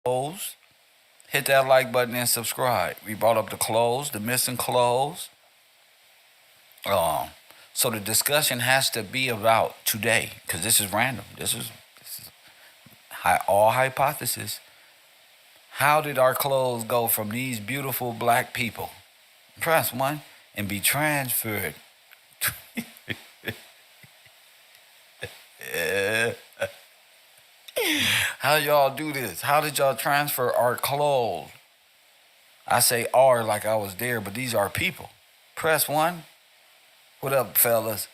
clothes, hit that like button and subscribe. We brought up the clothes, the missing clothes. Um, so the discussion has to be about today because this is random. This is all hypothesis. How did our clothes go from these beautiful black people, press one, and be transferred? How y'all do this? How did y'all transfer our clothes? I say "are" like I was there, but these are people. Press one. What up, fellas?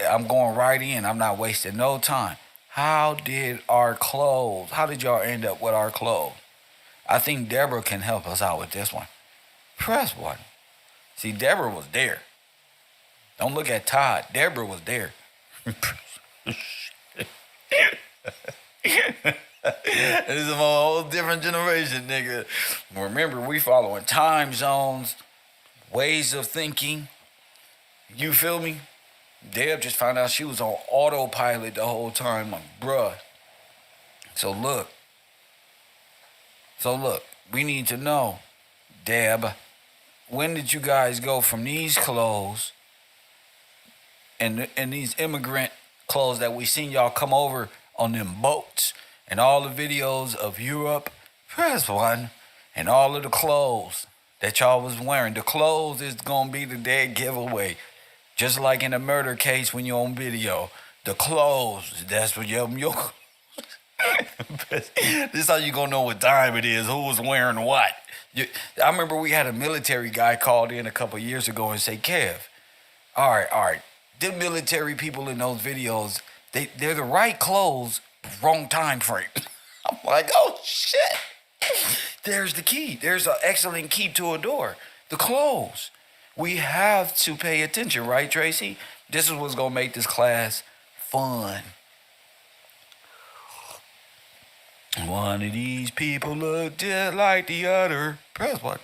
I'm going right in. I'm not wasting no time. How did our clothes? How did y'all end up with our clothes? I think Deborah can help us out with this one. Press one. See, Deborah was there. Don't look at Todd. Deborah was there. This is a whole different generation, nigga. Remember, we following time zones, ways of thinking. You feel me? Deb just found out she was on autopilot the whole time. Like, bruh. So look, we need to know, Deb, when did you guys go from these clothes and these immigrant clothes that we seen y'all come over on them boats and all the videos of Europe, press one, and all of the clothes that y'all was wearing. The clothes is gonna be the dead giveaway. Just like in a murder case when you're on video. The clothes, that's what your this is how you gonna know what time it is, who's wearing what. I remember we had a military guy called in a couple years ago and say, Kev, all right. The military people in those videos, they're the right clothes, wrong time frame. I'm like, oh shit. There's the key. There's an excellent key to a door. The clothes. We have to pay attention, right, Tracy? This is what's gonna make this class fun. One of these people look just like the other. Press one.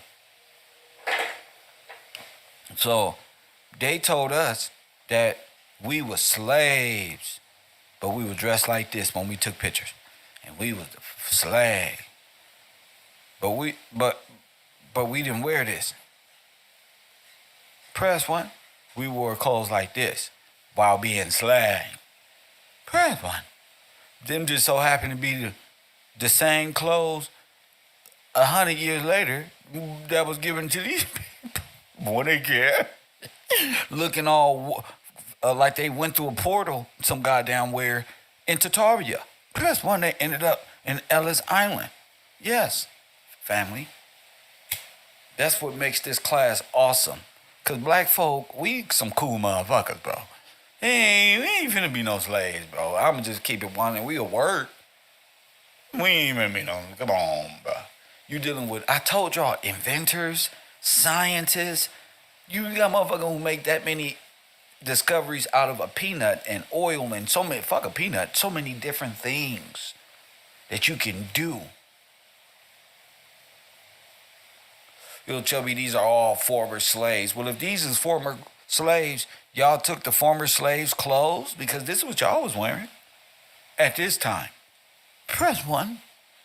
So they told us that we were slaves, but we were dressed like this when we took pictures, and we was the slave. But we didn't wear this. Press one. We wore clothes like this while being slave. Press one. Them just so happened to be the same clothes 100 years later that was given to these people. Boy, they care. Looking all like they went through a portal some goddamn where into Tartaria. Press one, they ended up in Ellis Island. Yes, family. That's what makes this class awesome. Cause black folk, we some cool motherfuckers, bro. Hey, we ain't finna be no slaves, bro. I'ma just keep it one and we'll work. We ain't finna be no, come on, bro. You dealing with, I told y'all, inventors, scientists. You got motherfuckers who make that many discoveries out of a peanut and oil and so many, fuck a peanut, so many different things that you can do. You'll tell me these are all former slaves. Well, if these is former slaves, y'all took the former slaves' clothes because this is what y'all was wearing at this time. Press one.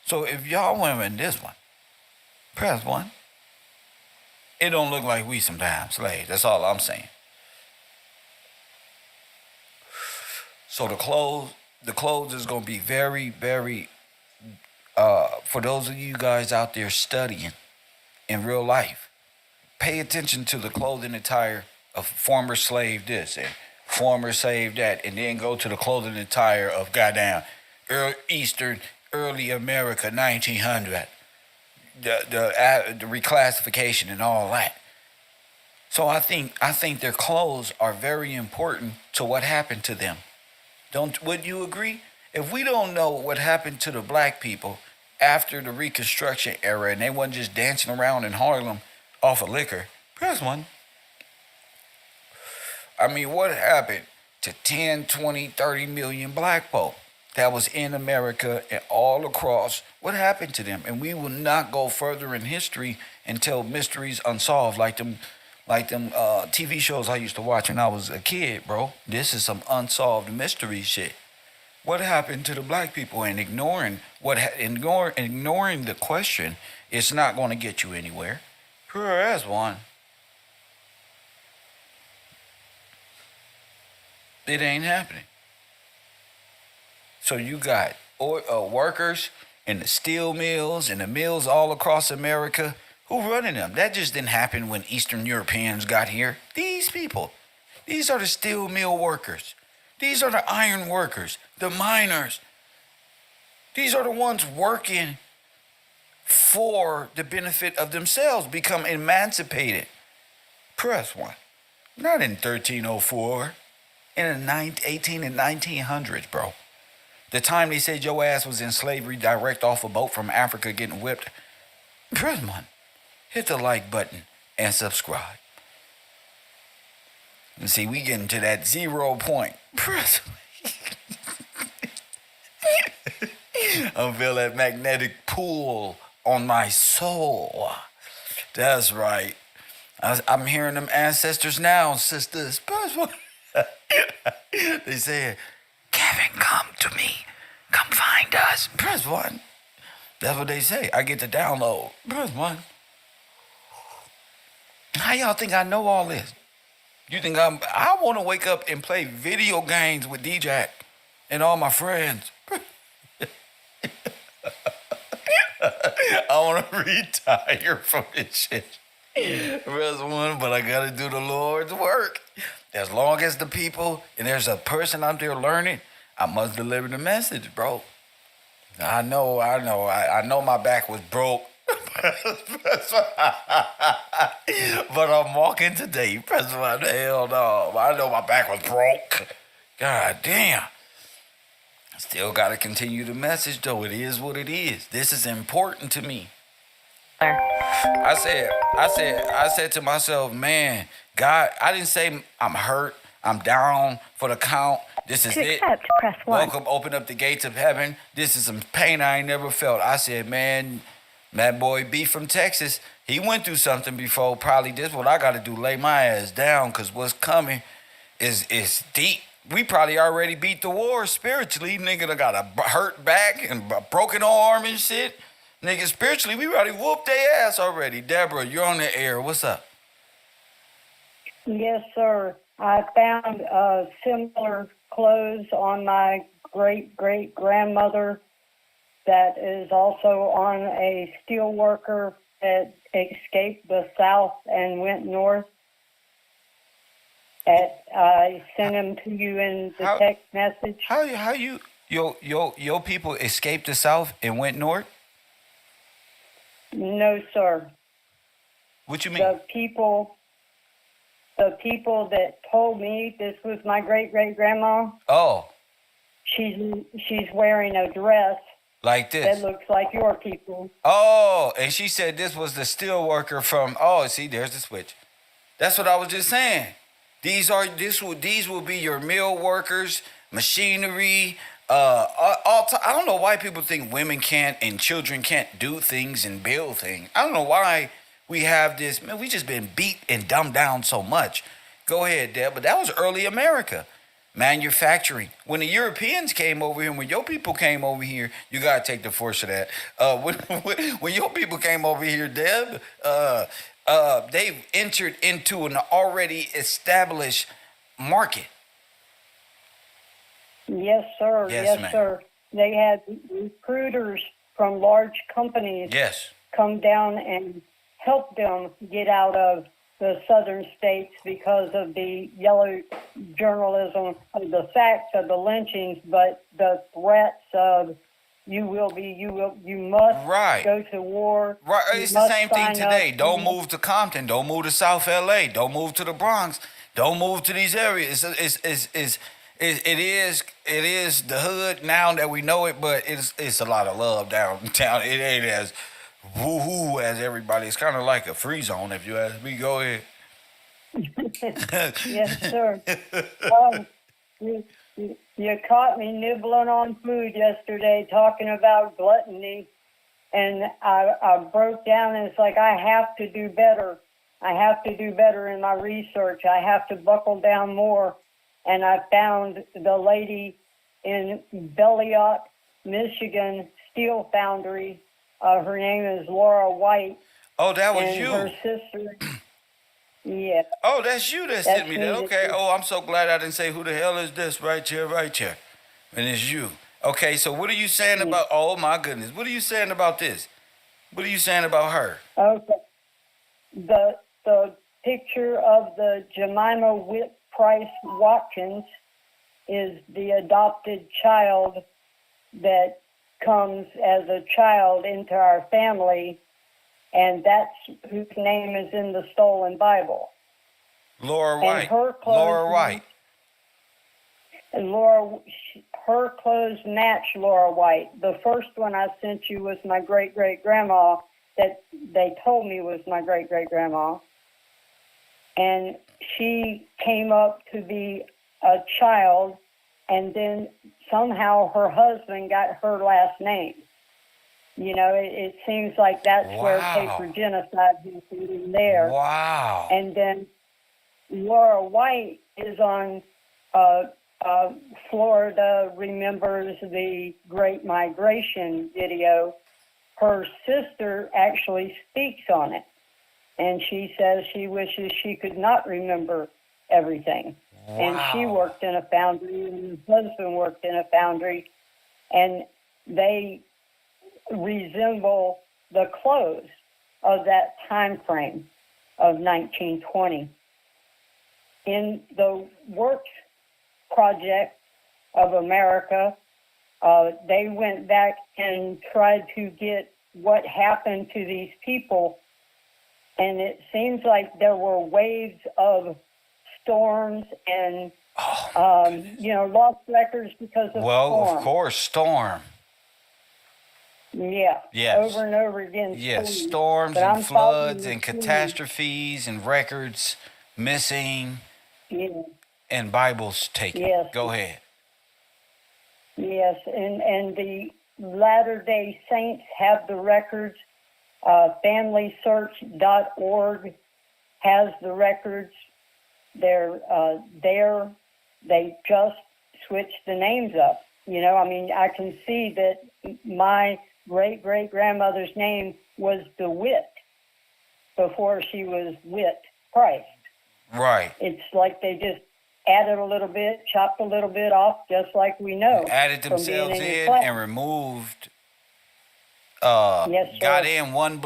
So if y'all wearing this one, press one. It don't look like we some damn slaves. That's all I'm saying. So the clothes is gonna be very, very. For those of you guys out there studying in real life, pay attention to the clothing attire of former slave this and former slave that, and then go to the clothing attire of goddamn early America 1900, the reclassification and all that. So I think their clothes are very important to what happened to them. Would you agree? If we don't know what happened to the black people after the Reconstruction era and they wasn't just dancing around in Harlem off of liquor, press one. I mean, what happened to 10, 20, 30 million black folk that was in America and all across? What happened to them? And we will not go further in history until mysteries unsolved, like them TV shows I used to watch when I was a kid, bro. This is some unsolved mystery shit. What happened to the black people? And ignoring the question, it's not going to get you anywhere. Sure as one, it ain't happening. So you got workers in the steel mills and the mills all across America. Who running them? That just didn't happen when Eastern Europeans got here. These people, these are the steel mill workers. These are the iron workers, the miners. These are the ones working for the benefit of themselves, become emancipated. Press one. Not in 1304, in the 18 and 1900s, bro. The time they said your ass was in slavery direct off a boat from Africa getting whipped. Press one. Hit the like button and subscribe. And see, we getting to that 0 point. Press. I feel that magnetic pull on my soul. That's right. I'm hearing them ancestors now, sisters. They said, Kevin, come to me. Come find us. Press one. That's what they say. I get the download. Press one. How y'all think I know all this? You think I want to wake up and play video games with DJ and all my friends. I want to retire from this shit. Press one, but I got to do the Lord's work. As long as the people, and there's a person out there learning, I must deliver the message, bro. I know my back was broke. But I'm walking today. Press one, hell no. I know my back was broke. God damn. Still got to continue the message, though. It is what it is. This is important to me. I said to myself, man, God, I didn't say I'm hurt, I'm down for the count. This is it. Press 1. Welcome, open up the gates of heaven. This is some pain I ain't never felt. I said, man, that boy B from Texas, he went through something before. Probably this what I got to do, lay my ass down, because what's coming is deep. We probably already beat the war spiritually. Nigga done got a hurt back and a broken arm and shit. Nigga, spiritually, we already whooped their ass already. Deborah, you're on the air. What's up? Yes, sir. I found similar clothes on my great-great-grandmother that is also on a steel worker that escaped the South and went north. I sent them to you in the text message. How your people escaped the South and went north? No, sir. What you mean? The people that told me this was my great-great-grandma. Oh. She's wearing a dress like this that looks like your people. Oh, and she said this was the steel worker from. Oh, see, there's the switch. That's what I was just saying. These will be your mill workers, machinery. I don't know why people think women can't and children can't do things and build things. I don't know why we have this. Man, we just been beat and dumbed down so much. Go ahead, Deb. But that was early America. Manufacturing. When the Europeans came over here, when your people came over here, you gotta take the force of that. When your people came over here, Deb, they've entered into an already established market. Yes, sir. Yes, sir. They had recruiters from large companies come down and help them get out of the southern states because of the yellow journalism, of the facts of the lynchings, but the threats of you must go to war. Right, it's the same thing today. Don't move to Compton. Don't move to South LA. Don't move to the Bronx. Don't move to these areas. It is the hood now that we know it, but it's a lot of love downtown. It ain't as woo-hoo as everybody. It's kind of like a free zone, if you ask me. Go ahead. Yes, sir. You caught me nibbling on food yesterday, talking about gluttony, and I broke down, and it's like I have to do better. I have to do better in my research. I have to buckle down more. And I found the lady in Belliot, Michigan Steel Foundry. Her name is Laura White. Oh, that was and you. Her sister. Yeah. Oh, that's you that sent me that. Okay. Oh, I'm so glad I didn't say who the hell is this right here. And it's you. Okay, so what are you saying about, oh my goodness, what are you saying about this? What are you saying about her? Okay. The picture of the Jemima Whit Price Watkins is the adopted child that comes as a child into our family, and that's whose name is in the stolen Bible. Laura White. Her clothes match Laura White. The first one I sent you was my great-great-grandma that they told me was my great-great-grandma. And she came up to be a child, and then somehow her husband got her last name. You know, it seems like that's where paper genocide happened in there. Wow. And then Laura White is on Florida Remembers the Great Migration video. Her sister actually speaks on it, and she says she wishes she could not remember everything. Wow. And she worked in a foundry, and her husband worked in a foundry, and they resemble the close of that time frame of 1920. In the Works Project of America, they went back and tried to get what happened to these people, and it seems like there were waves of storms and lost records because of storm. Well, of course, storm. Yeah. Yes. Over and over again. Yes, storms and floods and catastrophes and records missing. Yeah. And Bibles taken. Yes. Go ahead. Yes, and the Latter-day Saints have the records. FamilySearch.org has the records. They're there. They just switched the names up. You know, I mean, I can see that my great-great-grandmother's name was DeWitt before she was Witt Price. Right. It's like they just added a little bit, chopped a little bit off, just like we know. Added themselves in and removed, got in one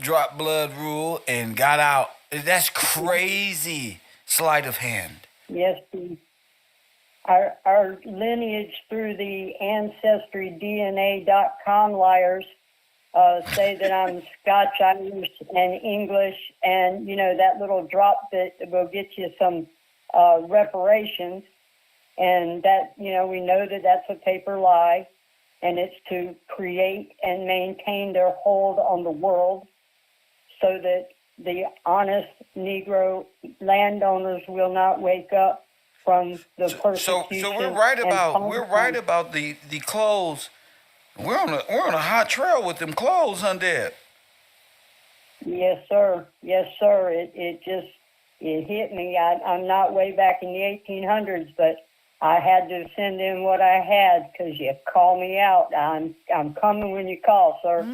drop blood rule and got out. That's crazy sleight of hand. Yes, our lineage through the AncestryDNA.com liars say that I'm Scotch, Irish, and English, and, you know, that little drop that will get you some reparations, and that, you know, we know that that's a paper lie, and it's to create and maintain their hold on the world so that the honest Negro landowners will not wake up from the persecution. So we're right about the clothes. We're on a hot trail with them clothes, huh, Dad? Yes, sir. Yes, sir. It hit me. I'm not way back in the 1800s, but I had to send in what I had because you call me out. I'm coming when you call, sir.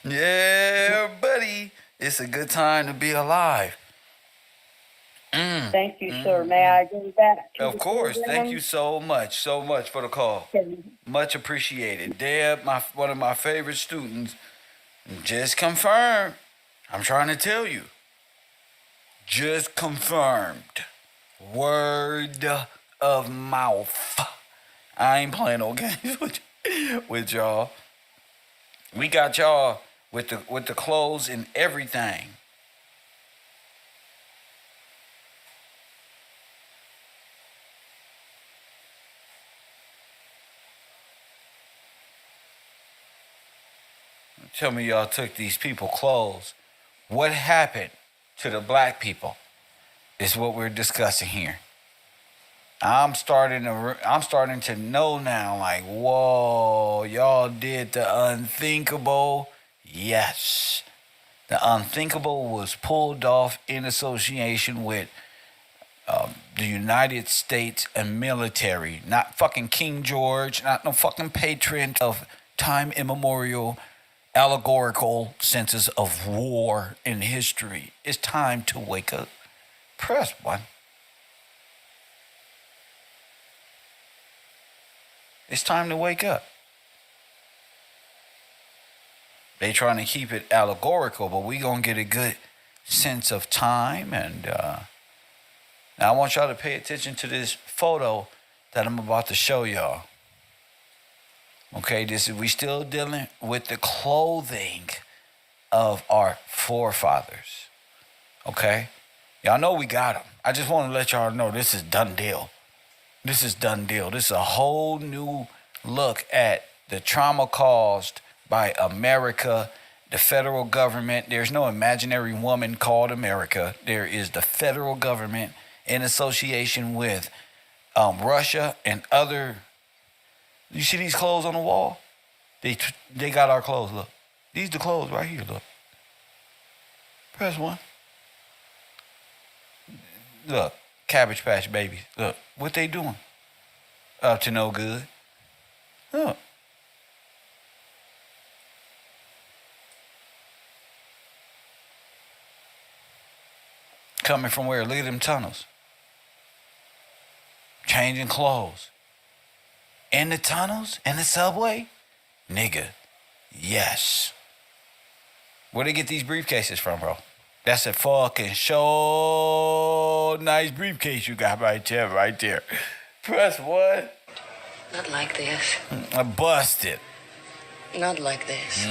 Yeah, buddy. It's a good time to be alive. Thank you, sir. May I go back to Of course. Thank you so much for the call. Much appreciated. Deb, one of my favorite students, just confirmed. I'm trying to tell you. Just confirmed. Word of mouth. I ain't playing no games with y'all. We got y'all with the clothes and everything. Tell me y'all took these people clothes. What happened to the black people is what we're discussing here. I'm starting to know now, like, whoa, y'all did the unthinkable. Yes. The unthinkable was pulled off in association with the United States and military, not fucking King George, not no fucking patron of time immemorial allegorical senses of war in history. It's time to wake up. Press 1. It's time to wake up. They trying to keep it allegorical, but we gonna get a good sense of time. And now I want y'all to pay attention to this photo that I'm about to show y'all. Okay, we still dealing with the clothing of our forefathers. Okay, y'all know we got them. I just want to let y'all know this is done deal. This is done deal. This is a whole new look at the trauma caused by America, the federal government. There's no imaginary woman called America. There is the federal government in association with Russia and other. You see these clothes on the wall? They got our clothes. Look, these the clothes right here. Look. Press 1. Look, Cabbage Patch Babies. Look, what they doing? Up to no good. Look. Coming from where? Look at them tunnels. Changing clothes. In the tunnels? In the subway? Nigga, yes. Where they get these briefcases from, bro? That's a fucking show. Nice briefcase you got right there. Press 1. Not like this. I busted. Not like this.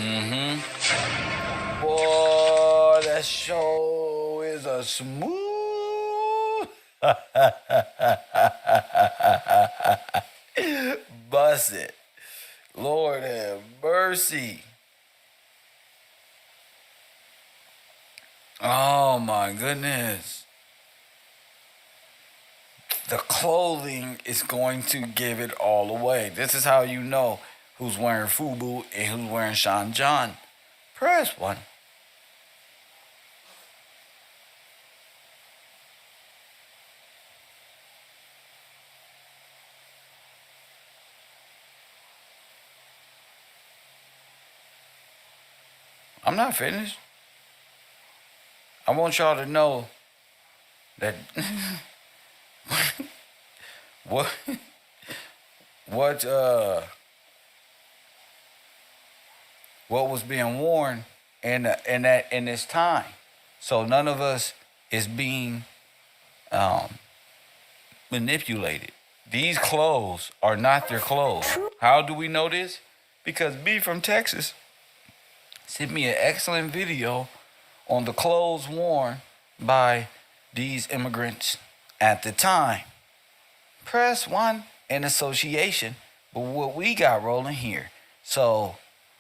Boy, that show is a smooth. Bust it. Lord have mercy. Oh my goodness. The clothing is going to give it all away. This is how you know who's wearing FUBU and who's wearing Sean John. Press 1. I'm not finished. I want y'all to know that what was being worn in this time. So none of us is being manipulated. These clothes are not their clothes. How do we know this? Because B from Texas sent me an excellent video on the clothes worn by these immigrants at the time. Press 1 in association with what we got rolling here. So,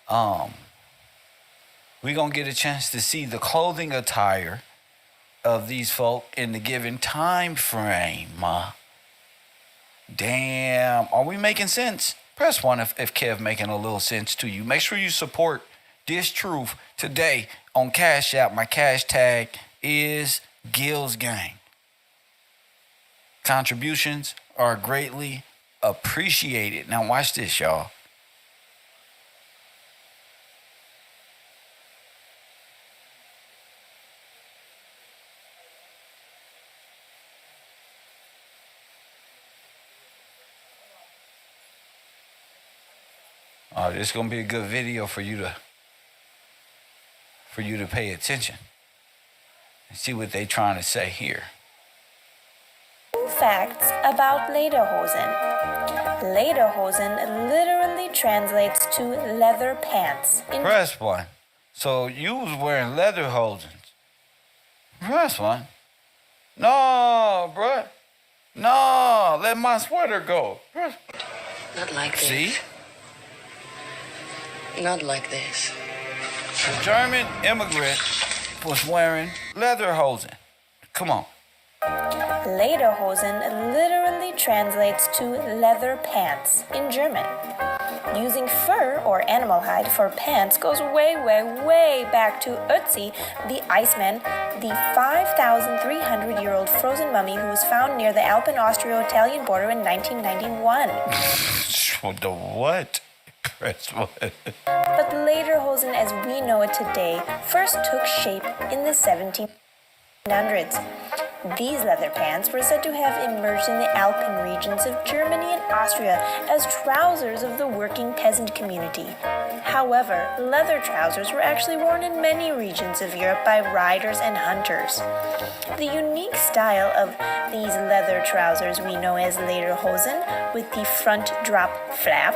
we're going to get a chance to see the clothing attire of these folk in the given time frame. Damn, are we making sense? Press 1 if Kev making a little sense to you. Make sure you support this truth today on Cash App. My cash tag is Gills Gang. Contributions are greatly appreciated. Now watch this, y'all. This is gonna be a good video for you to pay attention and see what they trying to say here. Facts about lederhosen. Lederhosen literally translates to leather pants. Press 1. So you was wearing lederhosen. Press 1. No, bruh. No, let my sweater go. Press. Not like this. See? Not like this. The German immigrant was wearing lederhosen. Come on. Lederhosen literally translates to leather pants in German. Using fur or animal hide for pants goes way, way, way back to Ötzi, the Iceman, the 5,300-year-old frozen mummy who was found near the Alpine Austro-Italian border in 1991. The what? Press what? But lederhosen as we know it today first took shape in the 1700s. These leather pants were said to have emerged in the Alpine regions of Germany and Austria as trousers of the working peasant community. However, leather trousers were actually worn in many regions of Europe by riders and hunters. The unique style of these leather trousers we know as lederhosen, with the front drop flap,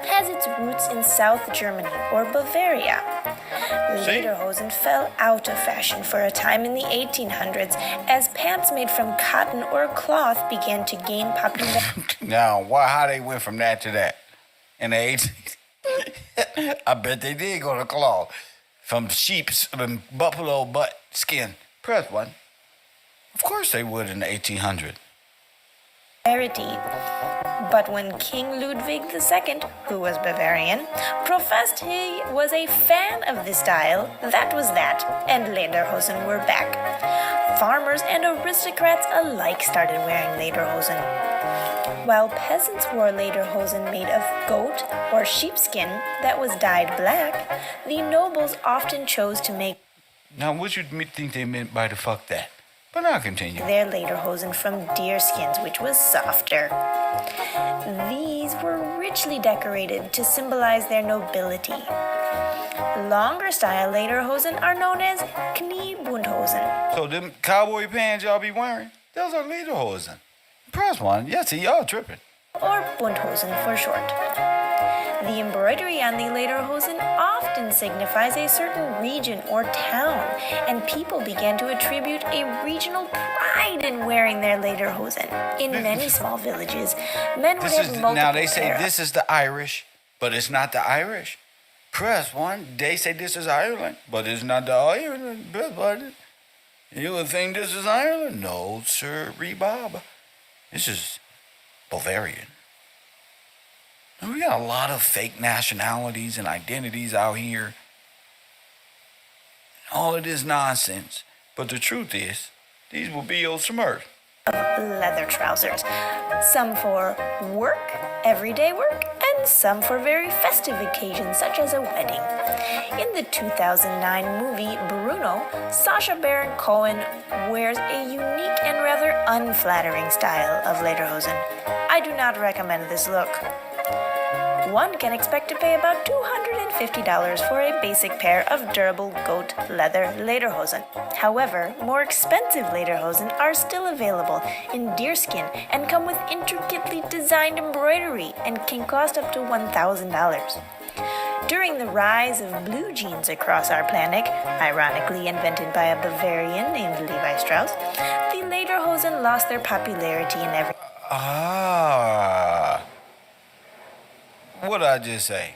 has its roots in South Germany or Bavaria. Lederhosen fell out of fashion for a time in the 1800s as pants made from cotton or cloth began to gain popularity. Now, how they went from that to that? In the 18th, I bet they did go to cloth. From sheep's and buffalo butt skin. Press one. Of course they would in the 1800s. But when King Ludwig II, who was Bavarian, professed he was a fan of the style, that was that, and lederhosen were back. Farmers and aristocrats alike started wearing lederhosen. While peasants wore lederhosen made of goat or sheepskin that was dyed black, the nobles often chose to make Now, what you think they meant by the fuck that? But I'll continue. their lederhosen from deer skins, which was softer. These were richly decorated to symbolize their nobility. Longer style lederhosen are known as kniebundhosen. So them cowboy pants y'all be wearing, those are lederhosen. Press one. Yeah, see, y'all tripping. Or Bundhosen for short. The embroidery on the lederhosen often signifies a certain region or town, and people began to attribute a regional pride in wearing their lederhosen. In many small villages, men would have multiple now they say pair of- this is the Irish, but it's not the Irish. Press one. They say this is Ireland, but it's not the Ireland. Press one. You would think this is Ireland? No, sir, Bob. This is Bavarian. And we got a lot of fake nationalities and identities out here. All of this nonsense. But the truth is, these will be your Smurfs. leather trousers. Some for work, everyday work, and some for very festive occasions such as a wedding. In the 2009 movie Bruno, Sacha Baron Cohen wears a unique and rather unflattering style of lederhosen. I do not recommend this look. One can expect to pay about $250 for a basic pair of durable goat leather lederhosen. However, more expensive lederhosen are still available in deerskin and come with intricately designed embroidery and can cost up to $1,000. During the rise of blue jeans across our planet, ironically invented by a Bavarian named Levi Strauss, the lederhosen lost their popularity in every... What'd I just say?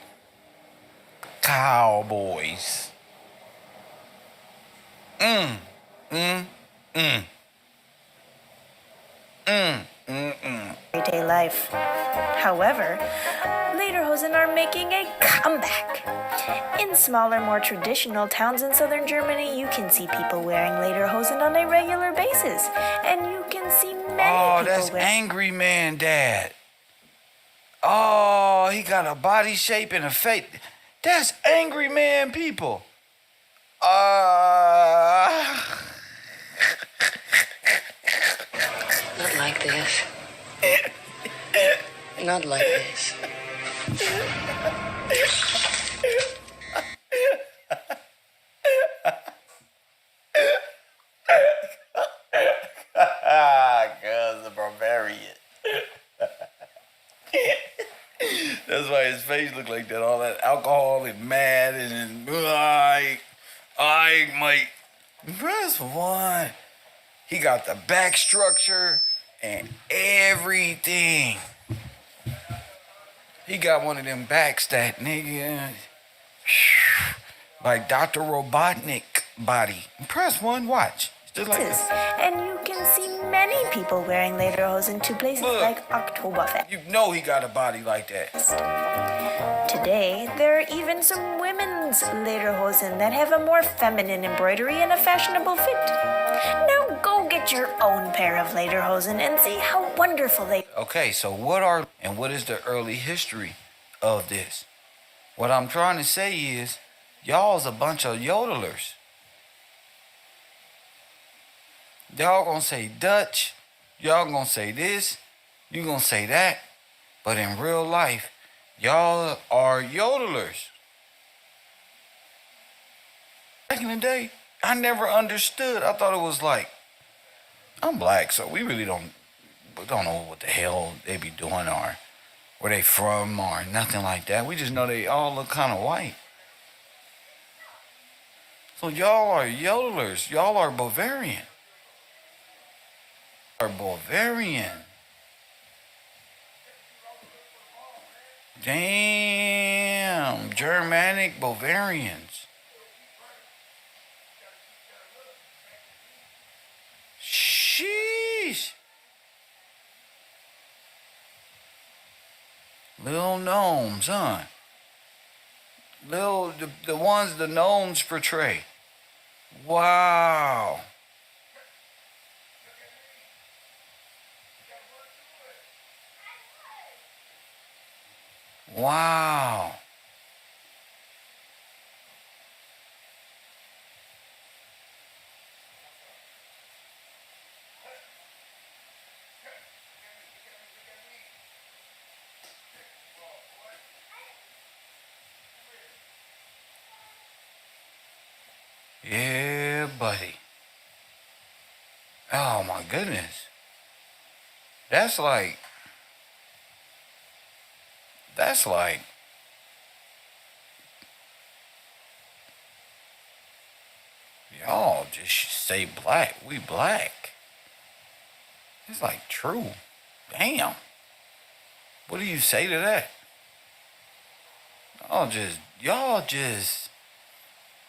Cowboys. Everyday life. However, lederhosen are making a comeback. In smaller, more traditional towns in southern Germany, you can see people wearing lederhosen on a regular basis, and you can see many people that's wearing... Angry Man Dad. Oh, he got a body shape and a face. That's Angry Man people. Not like this. Not like this. Cuz the barbarian. That's why his face looked like that. All that alcohol and mad and I might press one. He got the back structure and everything. He got one of them backs that nigga like Dr. Robotnik body. Press one, watch. Just like this. And you can see many people wearing lederhosen to places like Oktoberfest. You know he got a body like that. Today, there are even some women's lederhosen that have a more feminine embroidery and a fashionable fit. Now go get your own pair of lederhosen and see how wonderful they are. Okay, so what is the early history of this? What I'm trying to say is, y'all's a bunch of yodelers. Y'all gonna say Dutch, y'all gonna say this, you gonna say that, but in real life, y'all are yodelers. Back in the day, I never understood. I thought it was like, I'm black, so we don't know what the hell they be doing or where they from or nothing like that. We just know they all look kind of white. So y'all are yodelers. Y'all are Bavarian. Damn, Germanic Bavarians. Sheesh. Little gnomes, huh? The ones the gnomes portray. Wow. Wow. Yeah, buddy. Oh my goodness. That's like y'all just say black. We black. It's like true. Damn. What do you say to that? Y'all just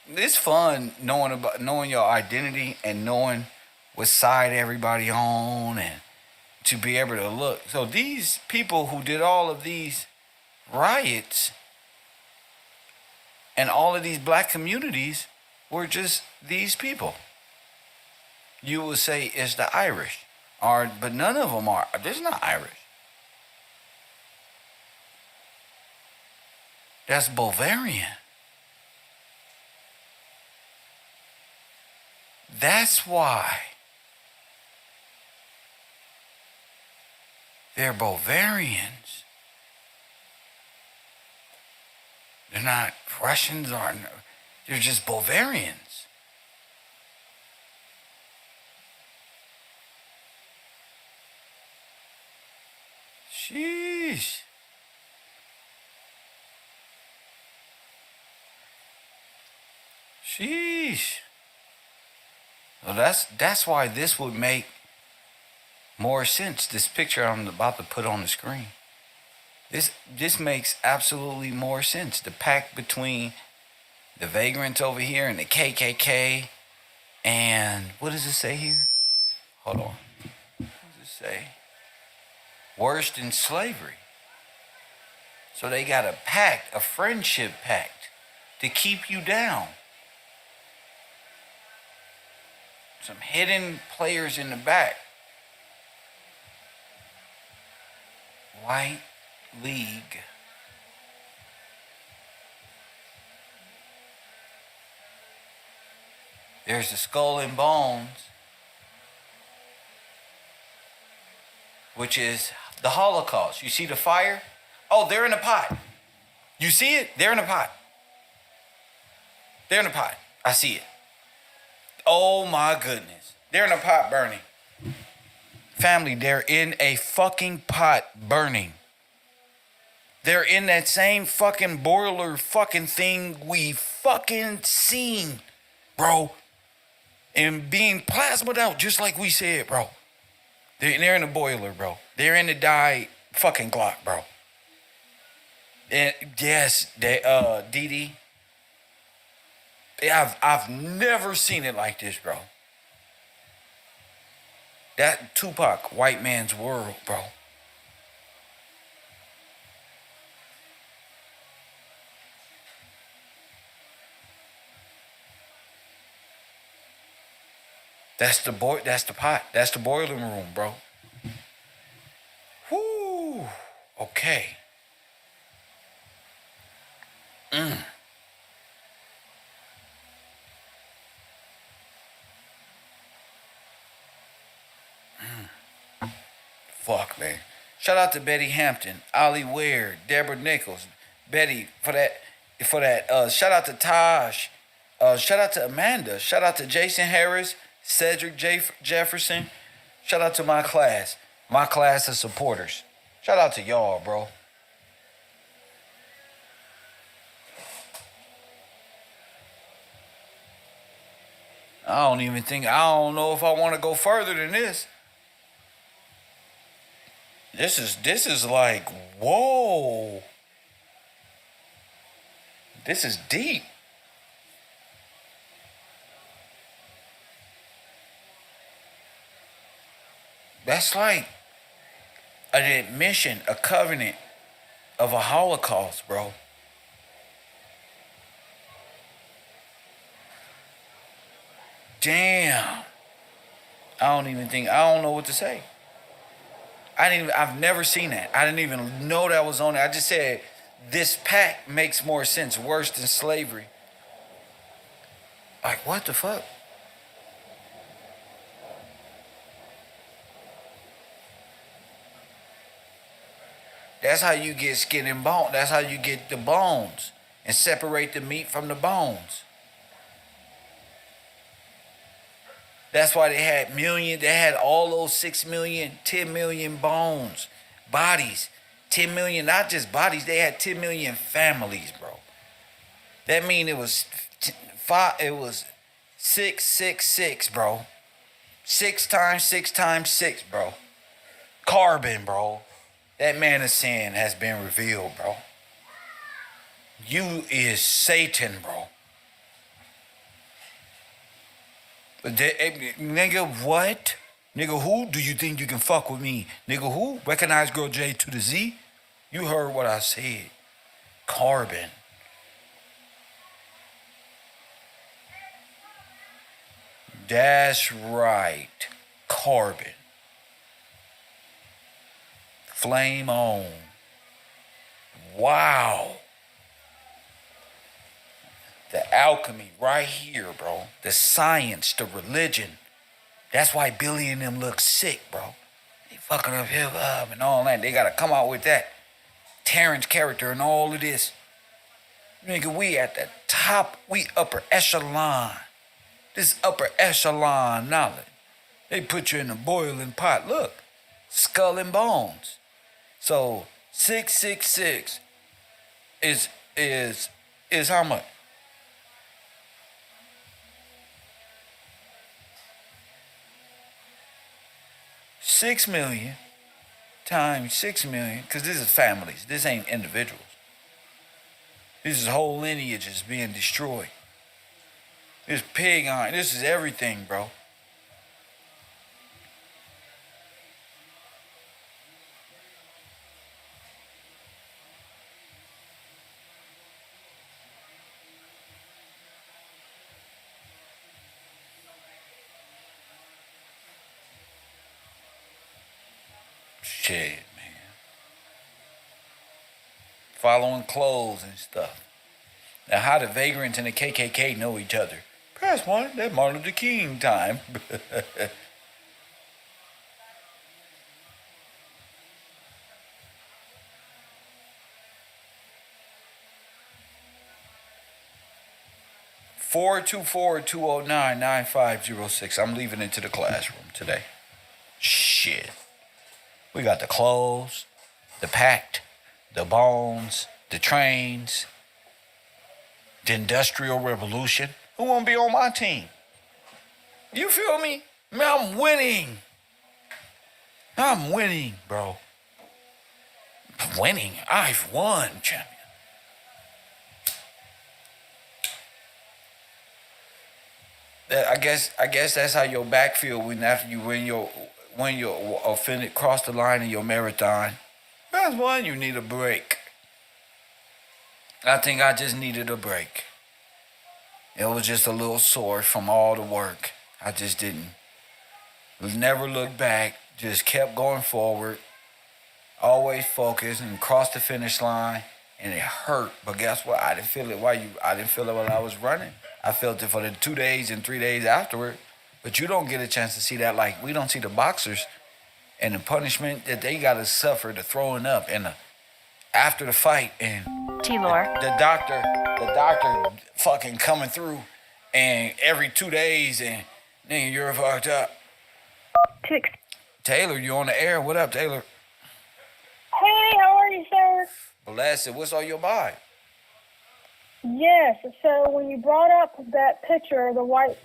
it's fun knowing your identity and knowing what side everybody on and to be able to look. So these people who did all of these riots and all of these black communities were just these people. You would say it's the Irish, but none of them are. There's not Irish. That's Bavarian. That's why they're Bavarians. They're not Russians or they're just Bavarians. Sheesh. Sheesh. So that's why this would make more sense. This picture I'm about to put on the screen. This makes absolutely more sense. The pact between the vagrants over here and the KKK and what does it say here? Hold on. What does it say? Worse than slavery. So they got a pact, a friendship pact to keep you down. Some hidden players in the back. White League. There's the Skull and Bones, which is the Holocaust. You see the fire? Oh, they're in a pot. You see it? They're in a pot. They're in a pot. I see it. Oh my goodness. They're in a pot burning. Family, they're in a fucking pot burning. They're in that same fucking boiler fucking thing we fucking seen, bro. And being plasmaed out just like we said, bro. They're in a boiler, bro. They're in the die fucking Glock, bro. And yes, DD. I've never seen it like this, bro. That Tupac, White Man's World, bro. That's the boy. That's the pot. That's the boiling room, bro. Whoo. Okay. Fuck, man. Shout out to Betty Hampton, Ollie Ware, Deborah Nichols, Betty for that. Shout out to Taj. Shout out to Amanda. Shout out to Jason Harris, Cedric Jefferson. Shout out to my class of supporters. Shout out to y'all, bro. I don't know if I want to go further than this. This is like, whoa. This is deep. That's like an admission, a covenant of a Holocaust, bro. Damn. I don't know what to say. I've never seen that. I didn't even know that was on there. I just said, this pact makes more sense, worse than slavery. Like, what the fuck? That's how you get skin and bone. That's how you get the bones and separate the meat from the bones. That's why they had all those 6 million, 10 million bones, bodies. 10 million, not just bodies, they had 10 million families, bro. That mean it was 666, bro. 6 times 6 times 6, bro. Carbon, bro. That man of sin has been revealed, bro. You is Satan, bro. Nigga, what? Nigga, who do you think you can fuck with me? Nigga, who? Recognize Girl J to the Z? You heard what I said. Carbon. That's right. Carbon. Flame on. Wow. The alchemy right here, bro. The science, the religion. That's why Billy and them look sick, bro. They fucking up hip hop and all that. They gotta come out with that Terrence character and all of this. Nigga, we at the top. We upper echelon. This upper echelon knowledge. They put you in a boiling pot. Look, skull and bones. So 666 is how much? 6 million times 6 million, because this is families. This ain't individuals. This is whole lineages being destroyed. This pig iron. This is everything, bro. Shit, man. Following clothes and stuff. Now, how the vagrants and the KKK know each other? Press one, that Martin Luther King time. (424-209-9506). I'm leaving it to the classroom today. Shit. We got the clothes, the pact, the bones, the trains, the Industrial Revolution. Who won't be on my team? You feel me? Man, I'm winning. I'm winning, bro. Winning. I've won, champion. I guess that's how your back feel when after you win your offended cross the line in your marathon. That's one, you need a break. I think I just needed a break. It was just a little sore from all the work. I just didn't never looked back, just kept going forward, always focused and crossed the finish line. And it hurt, but guess what? I didn't feel it I didn't feel it while I was running. I felt it for the 2 days and 3 days afterward. But you don't get a chance to see that. Like we don't see the boxers and the punishment that they gotta suffer, the throwing up and the after the fight and T-Lore. the doctor fucking coming through and every 2 days and then you're fucked up. Taylor, you on the air. What up, Taylor? Hey, how are you, sir? Blessed. What's on your mind? Yes. So when you brought up that picture, the white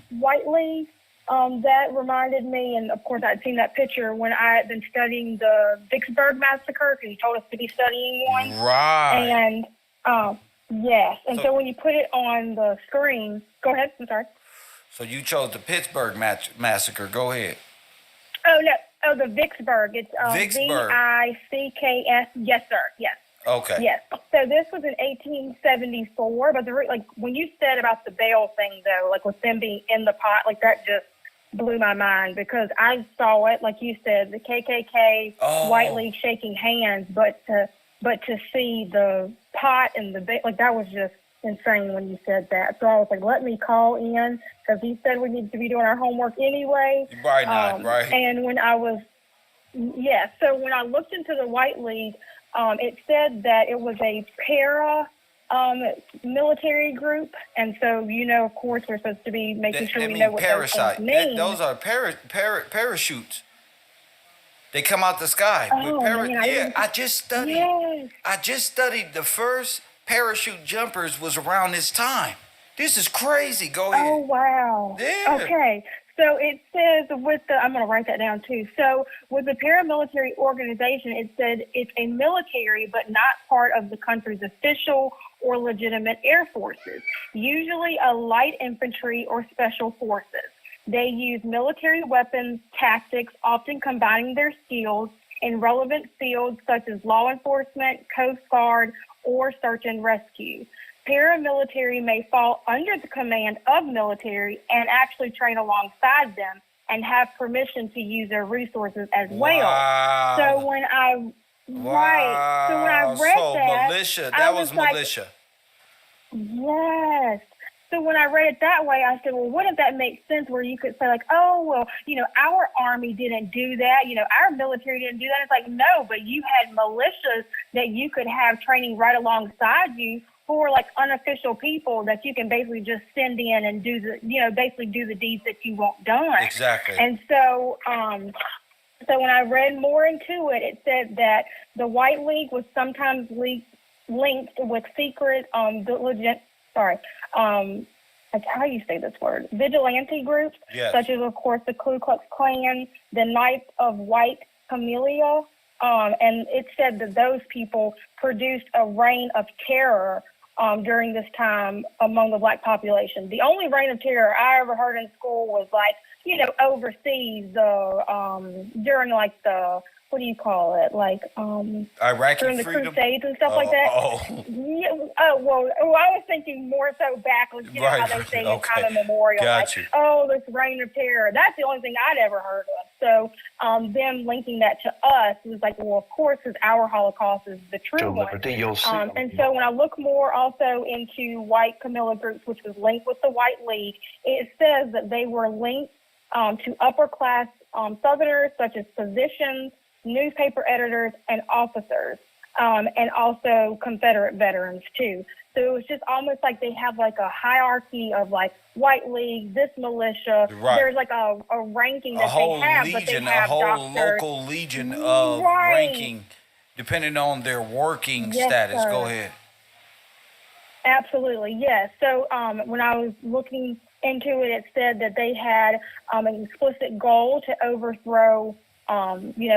league, that reminded me, and of course I'd seen that picture when I had been studying the Vicksburg massacre because you told us to be studying one. Right. And yes. And so when you put it on the screen, go ahead. I'm sorry. So you chose the Pittsburgh massacre. Go ahead. Oh no. Oh, the Vicksburg. It's Vicksburg. Vicks. Yes, sir. Yes. Okay. Yes. So this was in 1874, but like when you said about the bail thing, though, like with them being in the pot, like that just blew my mind because I saw it, like you said, the KKK White League shaking hands, but to see the pot and the bail, like that was just insane when you said that. So I was like, let me call in because he said we need to be doing our homework anyway. Right. Right. And when I was, so when I looked into the White League, it said that it was a military group, and so of course, we're supposed to be making sure we know what those things mean. Those are parachutes. They come out the sky. I just studied. Yes. I just studied the first parachute jumpers was around this time. This is crazy. Go ahead. Oh wow. Yeah. Okay. So it says I'm going to write that down too. So with the paramilitary organization, it said it's a military, but not part of the country's official or legitimate air forces, usually a light infantry or special forces. They use military weapons, tactics, often combining their skills in relevant fields such as law enforcement, Coast Guard, or search and rescue. Paramilitary may fall under the command of military and actually train alongside them and have permission to use their resources as well. Wow. So when I read militia. That was militia. Yes. So when I read it that way, I said, well, wouldn't that make sense where you could say like, oh, well, our army didn't do that. Our military didn't do that. It's like, no, but you had militias that you could have training right alongside you for like unofficial people that you can basically just send in and do basically do the deeds that you want done. Exactly. And so, so when I read more into it, it said that the White League was sometimes linked with secret, like how you say this word, vigilante groups, such as, of course, the Ku Klux Klan, the Knights of White Camellia, and it said that those people produced a reign of terror during this time among the black population. The only reign of terror I ever heard in school was like, overseas, during like the, what do you call it? Like, Iraqi during the freedom? Crusades and stuff like that. Yeah, I was thinking more so back, how they say in time immemorial. Got you. This reign of terror. That's the only thing I'd ever heard of. So, them linking that to us was like, well, of course, because our Holocaust is the true one. And so when I look more also into white Camilla groups, which was linked with the White League, it says that they were linked to upper class Southerners, such as physicians, newspaper editors, and officers, and also Confederate veterans too. So it was just almost like they have like a hierarchy of like White League, this militia. Right. There's like a ranking that they have, but they have a whole doctors. local legion of ranking, depending on their working status. Sir. Go ahead. Absolutely, yes. So when I was looking into it, it said that they had an explicit goal to overthrow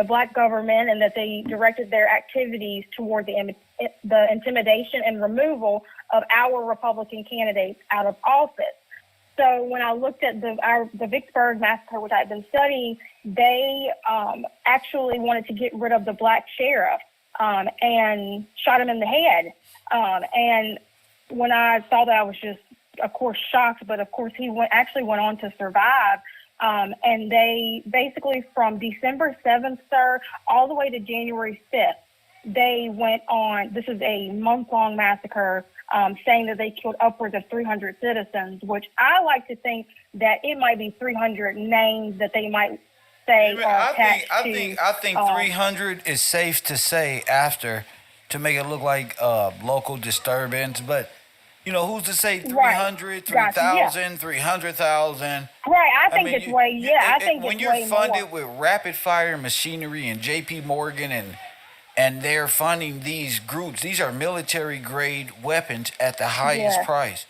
black government, and that they directed their activities toward the intimidation and removal of our Republican candidates out of office. So when I looked at the Vicksburg massacre, which I've been studying, they actually wanted to get rid of the black sheriff and shot him in the head. And when I saw that, I was just, of course, shocked. But of course, he went on to survive. And they basically from December 7th, sir, all the way to January 5th, they went on, this is a month-long massacre, saying that they killed upwards of 300 citizens, which I like to think that it might be 300 names that they might say are attached to. I think 300 is safe to say after to make it look like local disturbance, but who's to say 300, 3,000, 300,000? Right, I think it's way, I think when it's you're way funded more. with rapid fire machinery and J.P. Morgan and they're funding these groups, these are military grade weapons at the highest price.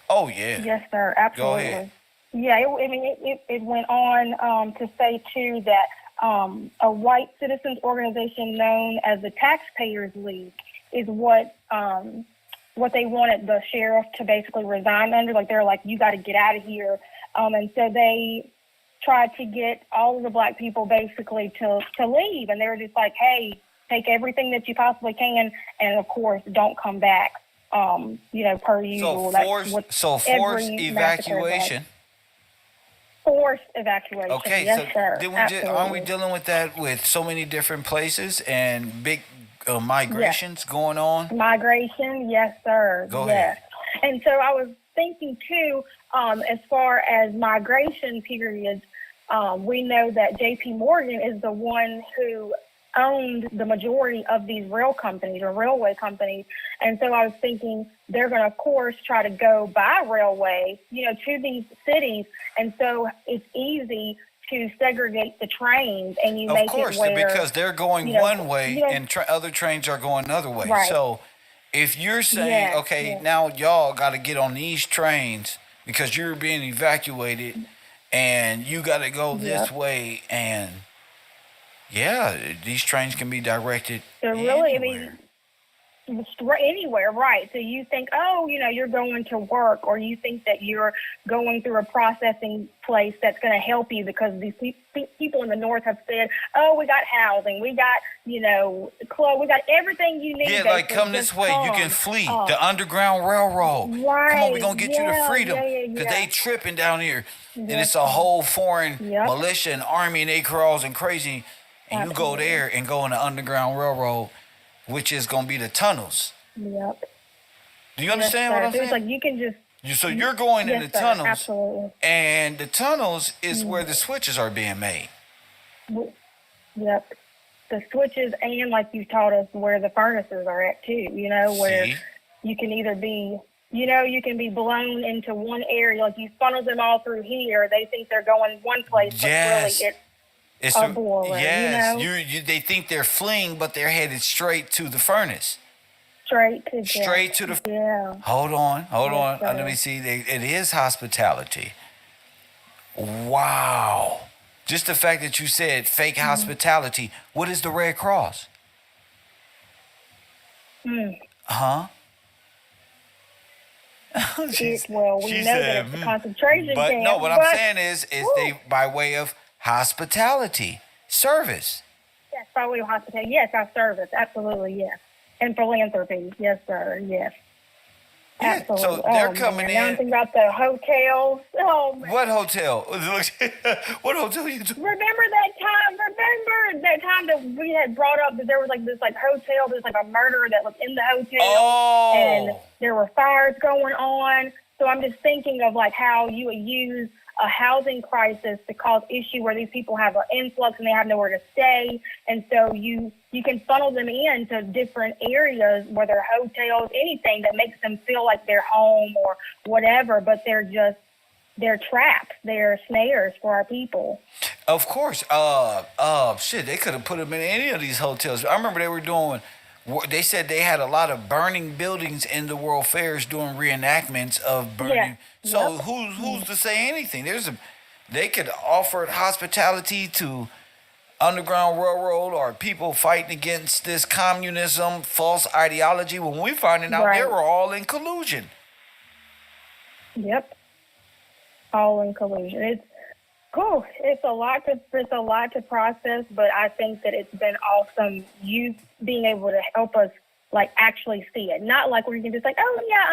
Oh, yeah. Yes, sir, absolutely. Go ahead. Yeah, it went on to say, too, that a white citizens organization known as the Taxpayers League is what they wanted the sheriff to basically resign under. Like, they're like, you got to get out of here. And so they tried to get all of the black people basically to leave. And they were just like, hey, take everything that you possibly can. And, of course, don't come back, per usual. So forced evacuation. Forced evacuation. Okay, yes, sir. Aren't we dealing with that with so many different places and big migrations going on? Migration, yes, sir. Go ahead. And so I was thinking, too, as far as migration periods, we know that J.P. Morgan is the one who owned the majority of these rail companies or railway companies. And so I was thinking they're going to, of course, try to go by railway, to these cities. And so it's easy to segregate the trains, and you make it where... Of course, because they're going one way and other trains are going another way. Right. So if you're saying, now y'all got to get on these trains because you're being evacuated and you got to go this way, and these trains can be directed anywhere. Anywhere, right. So you think, you're going to work, or you think that you're going through a processing place that's going to help you because these people in the North have said, we got housing, we got, clothes, we got everything you need. Yeah, like come this way, you can flee. The Underground Railroad. Right. Come on, we're going to get you to freedom. Because they tripping down here. And it's a whole foreign militia and army, and they crawling crazy. And you go there and go on the Underground Railroad, which is going to be the tunnels. Yep. Do you understand what I'm saying? It's like you can just... So you're going in the tunnels. Absolutely. And the tunnels is where the switches are being made. Yep. The switches, and like you taught us, where the furnaces are at too, where you can either be... you can be blown into one area. Like you funnel them all through here. They think they're going one place, but really it's a boiler. Yes, they think they're fleeing, but they're headed straight to the furnace. Straight to the... Yeah. Hold on. Let me see. It is hospitality. Wow. Just the fact that you said fake hospitality. What is the Red Cross? Huh? We know that it's a concentration camp. No, what I'm saying is they by way of hospitality, service. Yes, by way of hospitality. Yes, our service. Absolutely, yes. And philanthropy. Yes, sir. Yes. Yeah, absolutely. So they're coming in. Now I'm thinking about the hotels. Oh, man. What hotel? What hotel you doing? Remember that time that we had brought up that there was this hotel, there's a murderer that was in the hotel, and there were fires going on. So I'm just thinking of how you would use a housing crisis to cause issue where these people have an influx and they have nowhere to stay. And so you can funnel them into different areas, whether hotels, anything that makes them feel like they're home or whatever, but they're traps. They're snares for our people. Of course. They could have put them in any of these hotels. I remember they said they had a lot of burning buildings in the World Fairs doing reenactments of burning. Yeah. So who's to say anything? They could offer hospitality to Underground Railroad or people fighting against this communism, false ideology. When we finding out they were all in collusion. Yep. All in collusion. It's a lot to process, but I think that it's been awesome you being able to help us actually see it. Not where you can just I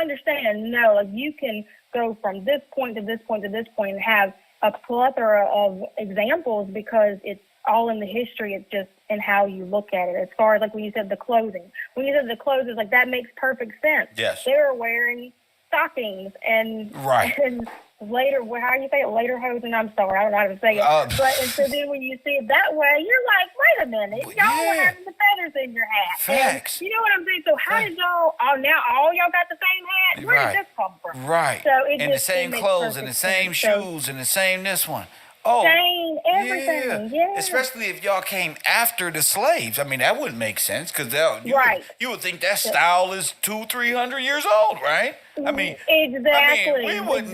understand. No, you can go from this point to this point to this point and have a plethora of examples because it's all in the history. It's just in how you look at it. As far as like when you said the clothing, it's like that makes perfect sense. Yes. They were wearing stockings and and later, how you say it, later hosen. I'm sorry, I don't know how to say it. But and so then when you see it that way, you're like, wait a minute, y'all were having the feathers in your hat. Facts. And you know what I'm saying? So how did y'all? Now all y'all got the same hat. Where did this come from? Right. So and the same clothes and the same shoes and the same this one. Oh, same everything. Yeah. Especially if y'all came after the slaves. I mean, that wouldn't make sense because you would think that style is 200-300 years old, right? I mean, exactly. we wouldn't.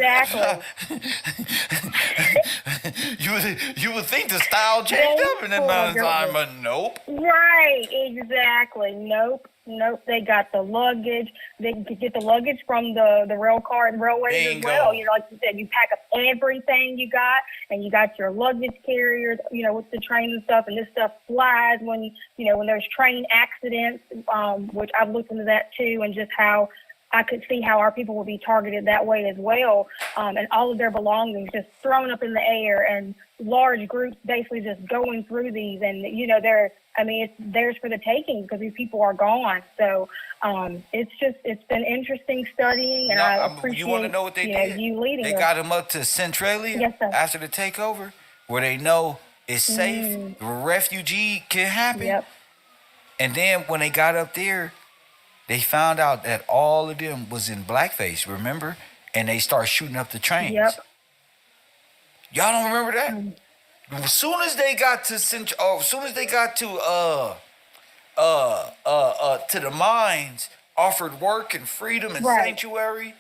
you would think the style changed up in that amount of time, but nope. Right. Exactly. Nope. They got the luggage. They get the luggage from the rail car and railways as well. You know, like you said, you pack up everything you got, and you got your luggage carriers. You know, with the train and stuff, and this stuff flies when when there's train accidents. Which I've looked into that too, and just how I could see how our people would be targeted that way as well, and all of their belongings just thrown up in the air, and large groups basically just going through these, and it's theirs for the taking because these people are gone. So it's been interesting studying, and I appreciate you want to know what they did? You leading. They got them up to Centralia after the takeover, where they know it's safe, refugee can happen. Yep. And then when they got up there, they found out that all of them was in blackface, remember? And they start shooting up the trains. Yep. Y'all don't remember that? As soon as they got to the mines, offered work and freedom and sanctuary.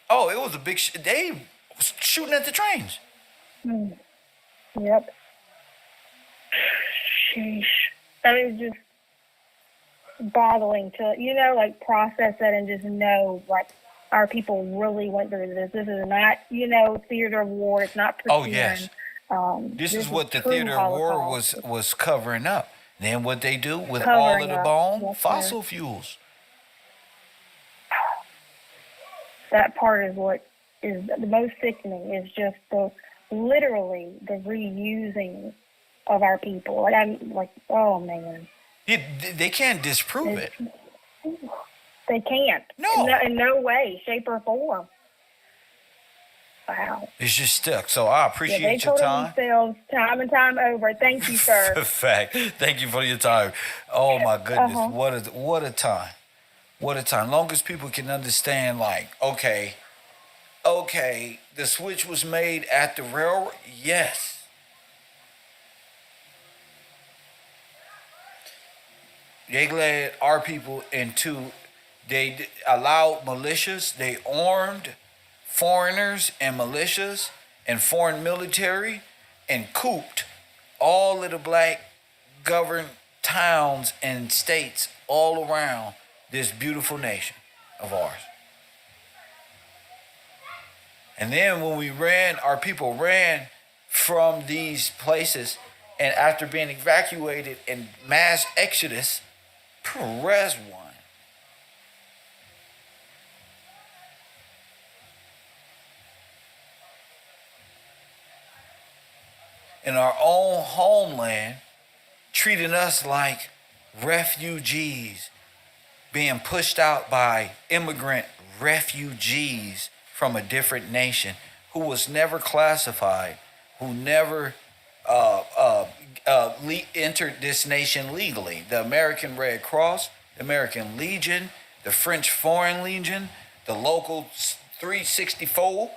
Oh, it was a big. They was shooting at the trains. Yep. Sheesh. That is just boggling to process that and just know our people really went through this. This is not theater of war. It's not pretend. Oh yes. This is what the theater of war was covering up. Then what they do with all of the bone? Fossil fuels. That part is what is the most sickening, is just literally the reusing of our people. Oh man. They can't disprove it. They can't. No. In no way, shape, or form. Wow. It's just stuck. So I appreciate your time. They told themselves time and time over. Thank you, sir. Fact. Thank you for your time. Oh my goodness. What a time. What a time. Long as people can understand, okay, the switch was made at the railroad. Yes. They led our people they allowed militias, they armed foreigners and militias and foreign military and cooped all of the black governed towns and states all around this beautiful nation of ours. And then when we ran, our people ran from these places, and after being evacuated in mass exodus, Perez won. In our own homeland, treating us like refugees, being pushed out by immigrant refugees from a different nation who was never classified, who never entered this nation legally. The American Red Cross, the American Legion, the French Foreign Legion, the local 364,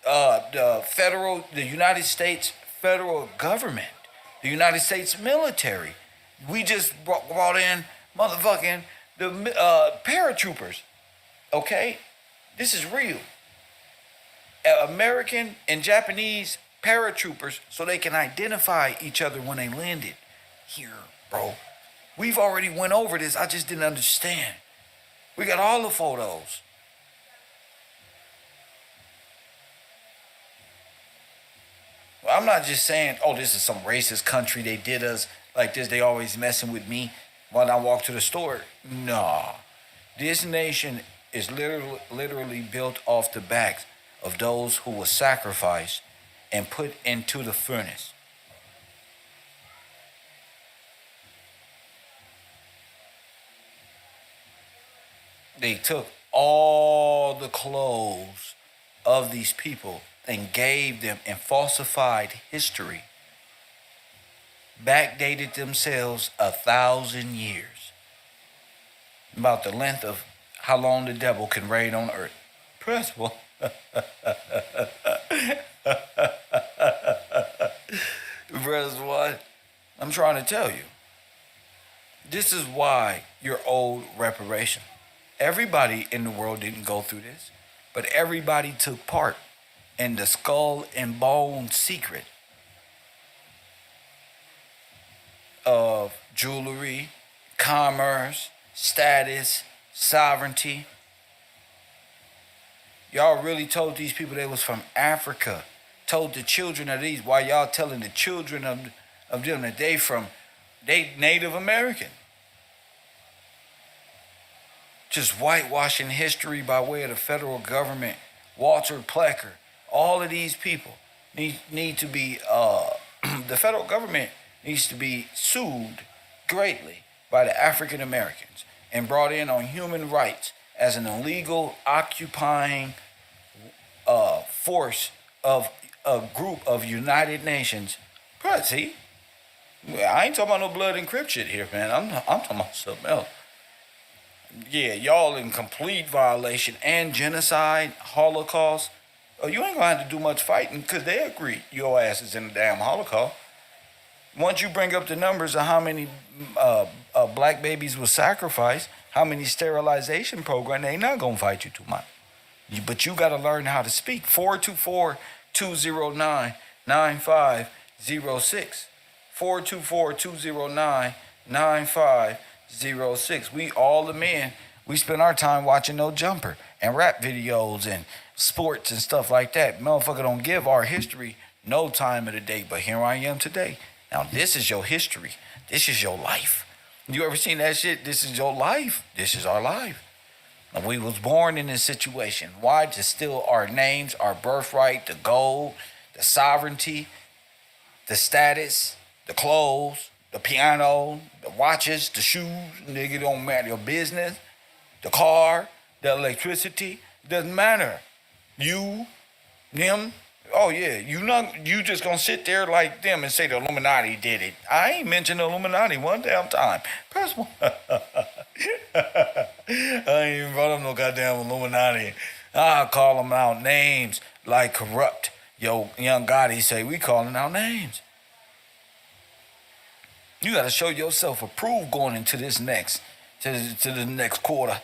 the United States federal government, the United States military. We just brought in motherfucking the paratroopers. Okay? This is real. American and Japanese paratroopers, so they can identify each other when they landed here, bro. We've already went over this. I just didn't understand. We got all the photos. Well, I'm not just saying, oh, this is some racist country. They did us like this. They always messing with me when I walk to the store. Nah. This nation is literally built off the backs of those who were sacrificed and put into the furnace. They took all the clothes of these people and gave them and falsified history, backdated themselves 1,000 years, about the length of how long the devil can reign on earth. Press one. Press one. I'm trying to tell you. This is why you're owed reparation. Everybody in the world didn't go through this, but everybody took part in the skull and bone secret of jewelry, commerce, status, sovereignty. Y'all really told these people they was from Africa. Told the children of these, while y'all telling the children of them that they Native American. Just whitewashing history by way of the federal government. Walter Plecker, all of these people need to be, the federal government needs to be sued greatly by the African Americans and brought in on human rights as an illegal occupying force of a group of United Nations. But see, I ain't talking about no blood and crip shit here, man. I'm talking about something else. Yeah, y'all in complete violation and genocide, Holocaust. Oh, you ain't gonna have to do much fighting because they agree your ass is in the damn Holocaust. Once you bring up the numbers of how many black babies were sacrificed, how many sterilization programs, they not gonna fight you too much. But you gotta learn how to speak. 424-209-9506. 424-209-9506. We, all the men, we spend our time watching No Jumper and rap videos and sports and stuff like that. Motherfucker don't give our history no time of the day, but here I am today. Now this is your history. This is your life. You ever seen that shit? This is your life. This is our life. And we was born in this situation. Why? To steal our names, our birthright, the gold, the sovereignty, the status, the clothes, the piano, the watches, the shoes, nigga, don't matter, your business, the car, the electricity, doesn't matter. You, them, oh yeah, you just gonna sit there like them and say the Illuminati did it. I ain't mentioned the Illuminati one damn time. Press one. I ain't even brought up no goddamn Illuminati. I call them out names like corrupt. Yo, Young Gotti say we calling out names. You gotta show yourself approved going into this next, to the next quarter.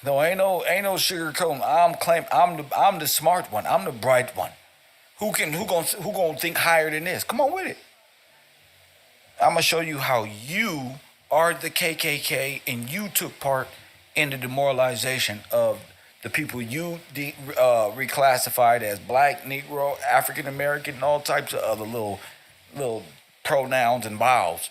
No, ain't no sugarcoating. I'm the smart one. I'm the bright one. Who gonna think higher than this? Come on with it. I'm gonna show you how you are the KKK and you took part in the demoralization of the people you reclassified as black, Negro, African American, and all types of other little pronouns and vowels.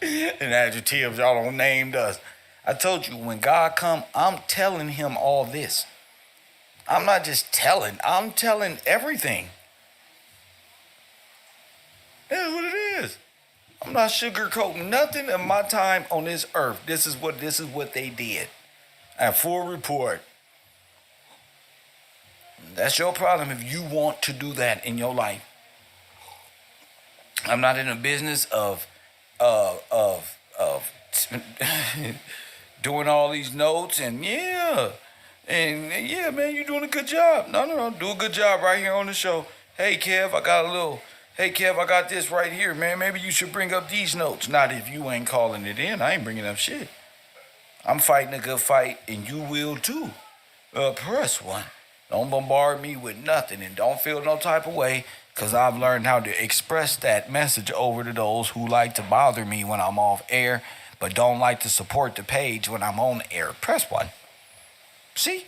And adjectives y'all don't named us. I told you, when God come, I'm telling him all this. I'm not just telling, I'm telling everything. That's what it is. I'm not sugarcoating nothing of my time on this earth. This is what they did. I have full report. That's your problem if you want to do that in your life. I'm not in the business of doing all these notes and yeah, man, you're doing a good job. No, do a good job right here on the show. Hey Kev, I got this right here, man. Maybe you should bring up these notes. Not if you ain't calling it in. I ain't bringing up shit. I'm fighting a good fight, and you will too. Press one. Don't bombard me with nothing, and don't feel no type of way, because I've learned how to express that message over to those who like to bother me when I'm off air, but don't like to support the page when I'm on air. Press one. See?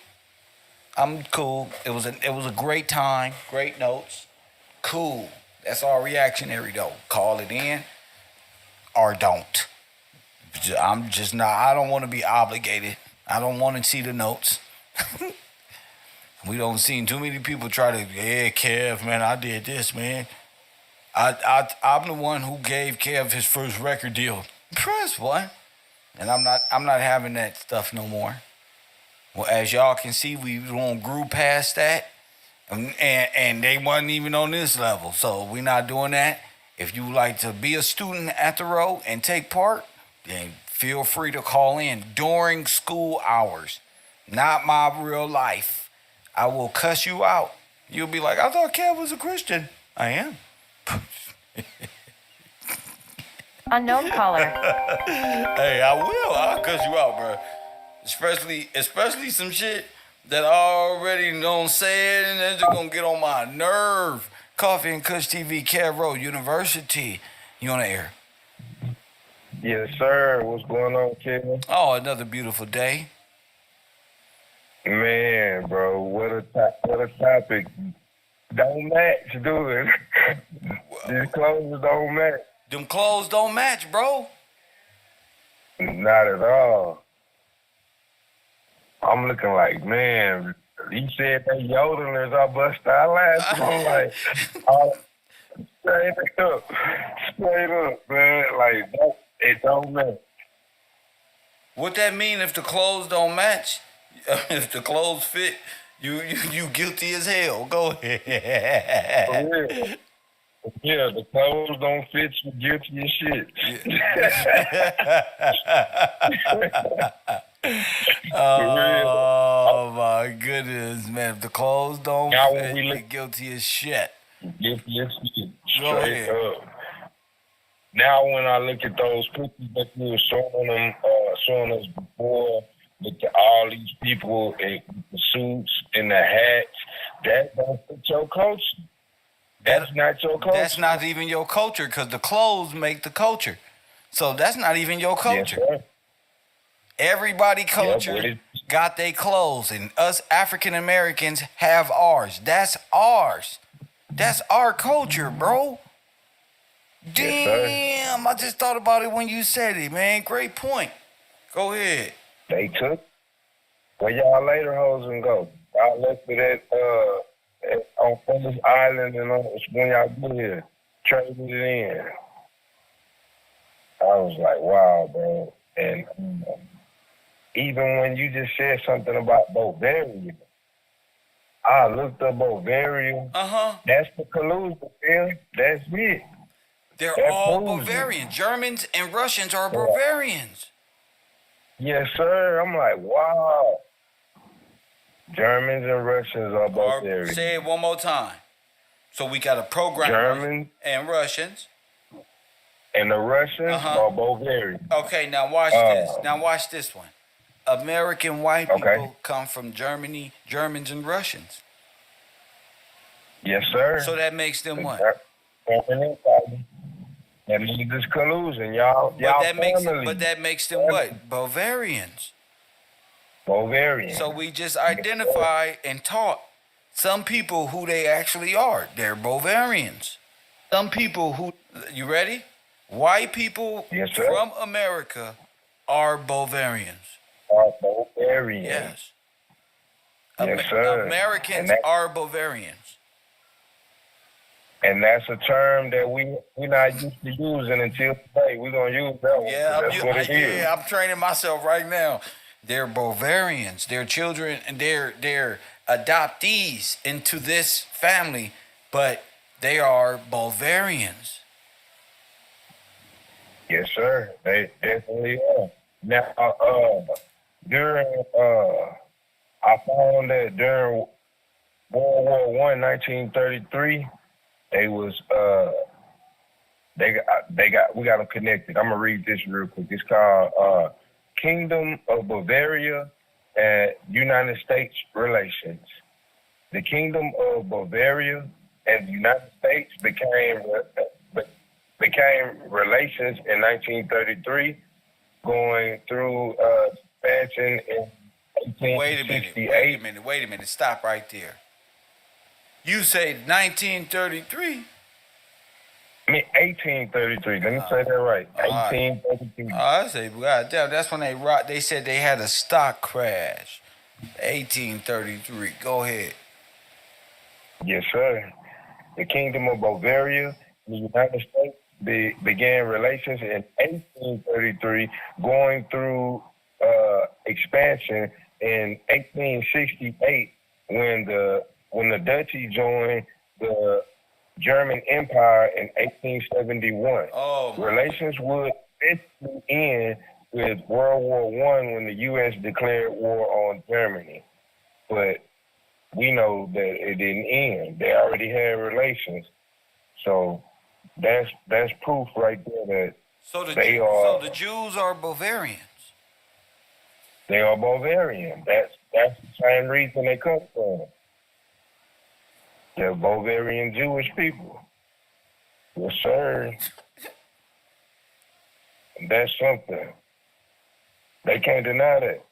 I'm cool. It was a great time, great notes. Cool. That's all reactionary though. Call it in or don't. I'm just not, I don't want to be obligated. I don't want to see the notes. We don't see too many people try to, yeah, Kev, man, I did this, man. I'm the one who gave Kev his first record deal. Press one. And I'm not having that stuff no more. Well, as y'all can see, we don't grew past that. And they wasn't even on this level. So we're not doing that. If you like to be a student at the Row and take part, then feel free to call in during school hours. Not my real life. I will cuss you out. You'll be like, I thought Kev was a Christian. I am. Unknown caller. Hey, I will. I'll cuss you out, bro. Especially some shit that I already don't say it, and they're just gonna get on my nerve. Coffee and Kush TV, KevRow University. You on the air? Yes, sir. What's going on, Kevin? Oh, another beautiful day. Man, bro, what a topic. Don't match, do it. These clothes don't match. Them clothes don't match, bro. Not at all. I'm looking like, man, you said they yodelers, I bust our laughs. I'm like, oh, straight up, man. Like, it don't match. What that mean if the clothes don't match? If the clothes fit, you guilty as hell. Go ahead. Yeah, the clothes don't fit, you guilty as shit. Oh my goodness, man! If the clothes don't fit, you're guilty as shit. Guilty as shit. Go Straight ahead. up. Now, when I look at those pictures that you were showing us before, look at all these people in the suits and the hats, that don't fit your culture. That's not your culture. That's not even your culture, because the clothes make the culture. So that's not even your culture. Yes, sir. Everybody culture got their clothes, and us African Americans have ours. That's ours. That's our culture, bro. Damn, I just thought about it when you said it, man. Great point. Go ahead. They took. Where y'all later hoes and go? Y'all left it on Phillips Island and when y'all get here, traded it in. I was like, wow, bro. And even when you just said something about Bavaria, I looked up Bavaria. That's the collusion, man. That's it. They're all Bavarian. Germans and Russians are Bavarians. Yes, sir. I'm like, wow. Germans and Russians are Bavarian. Say it one more time. So we got a program. Germans and Russians. And the Russians are Bavarian. Okay, now watch this. Now watch this one. American white people come from Germany, Germans and Russians. Yes, sir. So that makes them what? That means this collusion, y'all. But that makes them what? Bavarians. Bavarian. So we just identified and taught some people who they actually are. They're Bavarians. Some people who, you ready? White people from America are Bavarians. Are Bavarians. Yes. Yes, sir. Americans are Bavarians. And that's a term that we're not used to using until today. We're going to use that one. That's what it is. I'm training myself right now. They're Bavarians. They're children, and they're adoptees into this family, but they are Bavarians. Yes, sir. They definitely are. Now, I found that during World War I, 1933, we got them connected. I'm gonna read this real quick. It's called Kingdom of Bavaria and United States Relations. The Kingdom of Bavaria and the United States became relations in 1933, going through expansion in 1868. Wait a minute. Stop right there. You say 1933? I mean 1833. Let me say that right. 1833. I say, God damn, that's when they said they had a stock crash. 1833. Go ahead. Yes, sir. The Kingdom of Bavaria in the United States began relations in 1833, going through expansion in 1868 when the Duchy joined the German Empire in 1871. Oh, Relations would eventually end with World War I when the U.S. declared war on Germany. But we know that it didn't end. They already had relations. So that's proof right there that so the Jews are Bavarians. They are Bavarian. That's the same reason they come from. They're Bavarian Jewish people. Yes, sir. That's something. They can't deny that.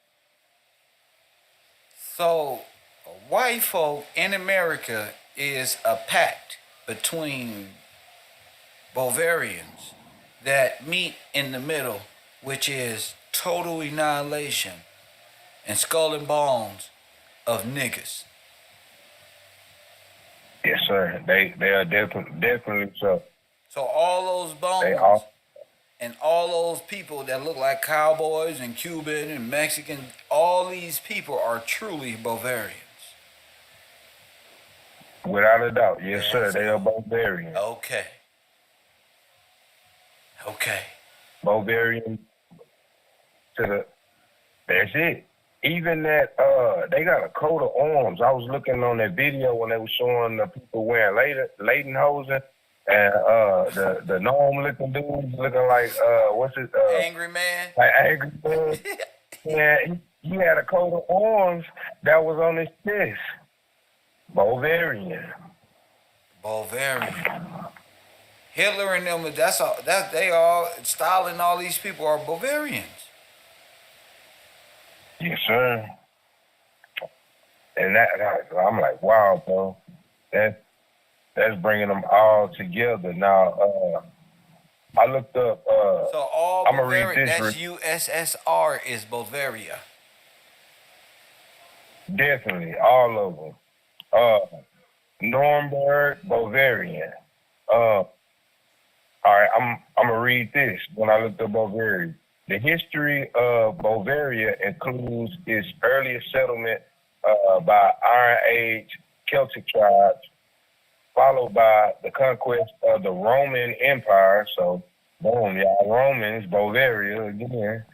So, white folk in America is a pact between Bavarians that meet in the middle, which is total annihilation and skull and bones of niggas. Yes, sir. They are definitely so. So all those bones and all those people that look like cowboys and Cuban and Mexican, all these people are truly Bavarians. Without a doubt. Yes, sir. They are Bavarian. Okay. Bavarian that's it. Even that, they got a coat of arms. I was looking on that video when they were showing the people wearing Lederhosen and the gnome-looking dudes looking like, what's it? Angry Man? Like Angry Man. Yeah, he had a coat of arms that was on his chest. Bavarian. Hitler and them, they all, Stalin, all these people are Bavarians. Yes, sir. And I'm like, wow, bro. That's bringing them all together. Now, I looked up. So all I'm Bavaria, gonna read that's this. USSR is Bavaria. Definitely, all of them. Nuremberg, Bavarian. All right, I'm gonna read this when I looked up Bavaria. The history of Bavaria includes its earliest settlement by Iron Age Celtic tribes, followed by the conquest of the Roman Empire. So, boom, y'all Romans, Bavaria again.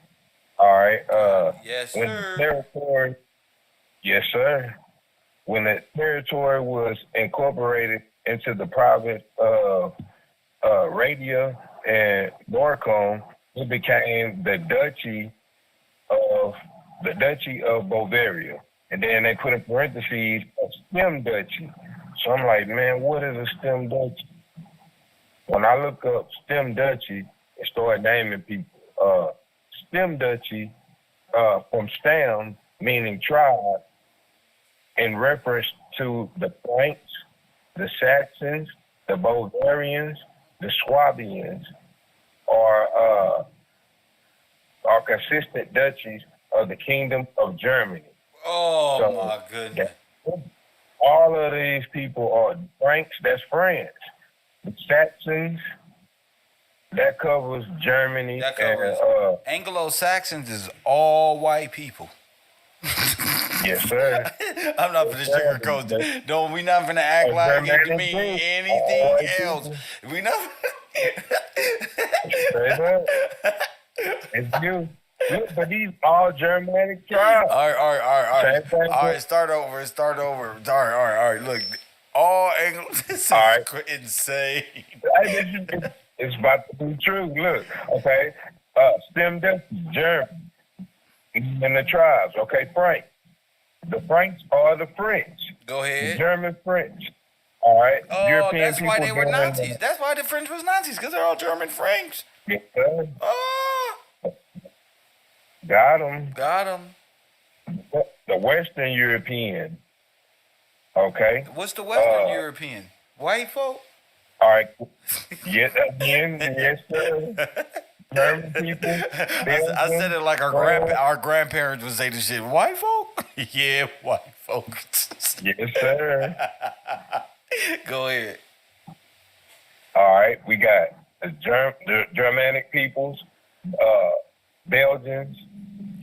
All right. Yes, when sir. The territory, yes, sir. When the territory was incorporated into the province of Radia and Noricum, it became the Duchy of Bavaria. And then they put in parentheses a stem duchy. So I'm like, man, what is a stem duchy? When I look up stem duchy and start naming people, stem duchy from stem, meaning tribe, in reference to the Franks, the Saxons, the Bavarians, the Swabians, are consistent duchies of the Kingdom of Germany. Oh, so my goodness. All of these people are Franks, that's France. The Saxons, that covers Germany. That covers Anglo-Saxons is all white people. Yes, sir. I'm not for the sugarcoat. No, we not gonna act like it can mean anything else. We not. It's you. Look, but these all Germanic tribes. All right. Start over. All right. Look, all Anglo. This is insane. It's about to be true. Look, okay. Stem duchy, German, and the tribes. Okay, Frank. The Franks are the French. Go ahead. The German French. All right. Oh, European that's why they were doing Nazis. That's why the French was Nazis, because they're all German Franks. Yeah. Oh. Got them. The Western European. Okay. What's the Western European? White folk? All right. Yes, again. Yes, sir. German people. I said it like our grandparents would say this shit. White folk? Yeah, white folks. Yes, sir. Go ahead. All right, we got the Germanic peoples, Belgians,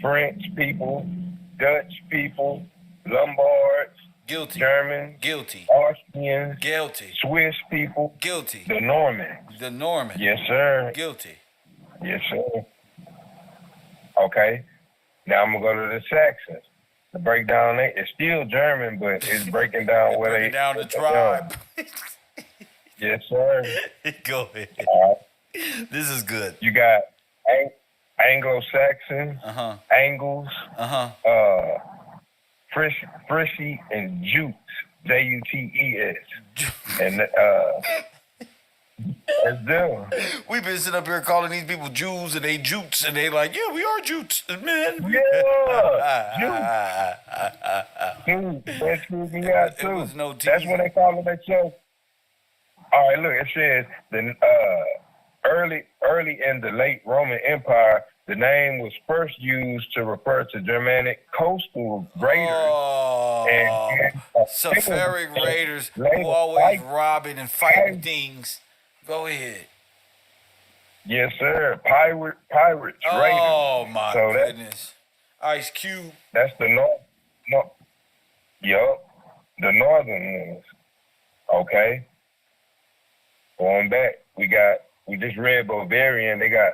French people, Dutch people, Lombards, Guilty. Germans, Guilty. Austrians, Guilty. Swiss people, Guilty. the Normans. The Norman. Yes, sir. Guilty. Yes, sir. Okay. Now I'm gonna go to the Saxons. The breakdown, it's still German, but it's breaking down where breaking they down the tribe. Yes, sir. Go ahead. This is good. You got Anglo-Saxon, Angles, Frishy, and Jutes, Jutes. And that's them. We've been sitting up here calling these people Jews and they Jutes, and they like, yeah, we are Jutes, man. Yeah, Jutes. That's who we got too. Was no that's what they call it themselves. All right, look, it says the early in the late Roman Empire, the name was first used to refer to Germanic coastal raiders and Safari raiders who always robbing and fighting things. Go ahead. Yes, sir. Pirates, raiders. Oh my goodness. Ice Cube. That's the north. Yup, the northern ones. Okay. Going back, we just read Bavarian. They got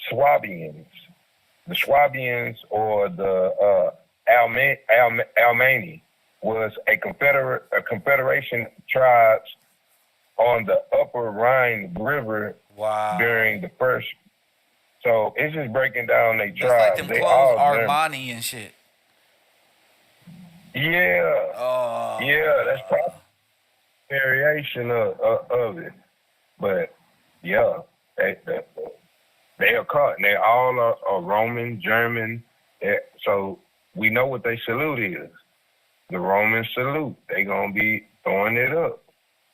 Swabians. The Swabians or the Almani was a confederation of tribes on the upper Rhine River during the first. So it's just breaking down their tribes. Like them clothes, Armani and shit. Yeah. Yeah, that's probably a variation of it. But yeah, they are caught. They all are Roman, German. So we know what their salute is. The Roman salute. They gonna be throwing it up.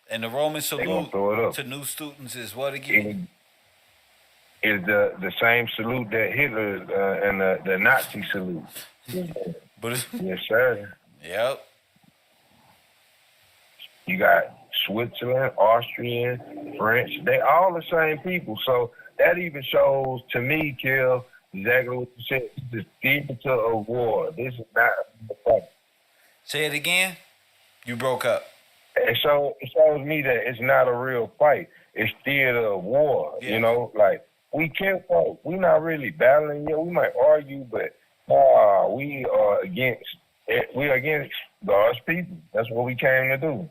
And the Roman salute to new students is what again? Is the same salute that Hitler and the Nazi salute. But yes, sir. Yep. You got Switzerland, Austrian, French. They all the same people. So that even shows to me, Kel, exactly what you said. This is theater of war. This is not a fight. Say it again. You broke up. It shows me that it's not a real fight. It's theater of war. Yeah. You know, like we can't fight. We're not really battling yet. We might argue, but we are against God's people. That's what we came to do.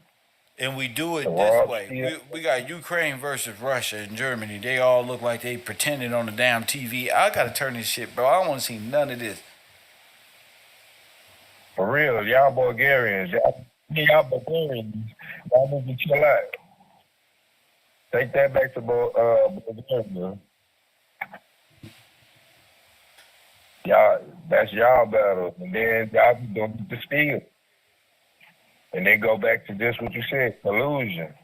And we do it this way. We got Ukraine versus Russia and Germany. They all look like they pretending on the damn TV. I gotta turn this shit, bro. I don't want to see none of this. For real, y'all Bulgarians. Y'all Bulgarians. Y'all need to chill out. Take that back to Bulgaria. Y'all, that's y'all battle. And then y'all be doing the steal. And they go back to just what you said, collusion.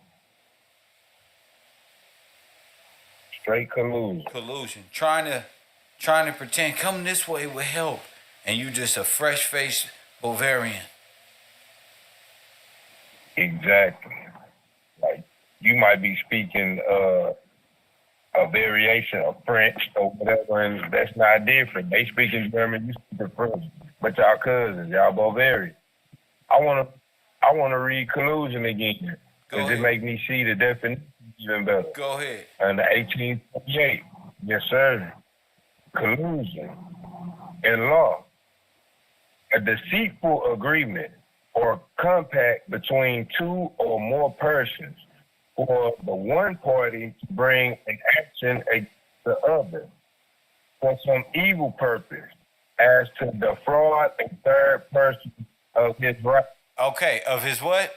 Straight collusion. Collusion. Trying to pretend, come this way with help. And you just a fresh-faced Bavarian. Exactly. Like, you might be speaking a variation of French or whatever, and that's not different. They speak in German, you speak in French. But y'all cousins, y'all Bavarian. I want to read collusion again. Because it make me see the definition even better. Go ahead. Under 1828. Yes, sir. Collusion. In law, a deceitful agreement or compact between two or more persons for the one party to bring an action against the other for some evil purpose as to defraud a third person of his right. Okay, of his what?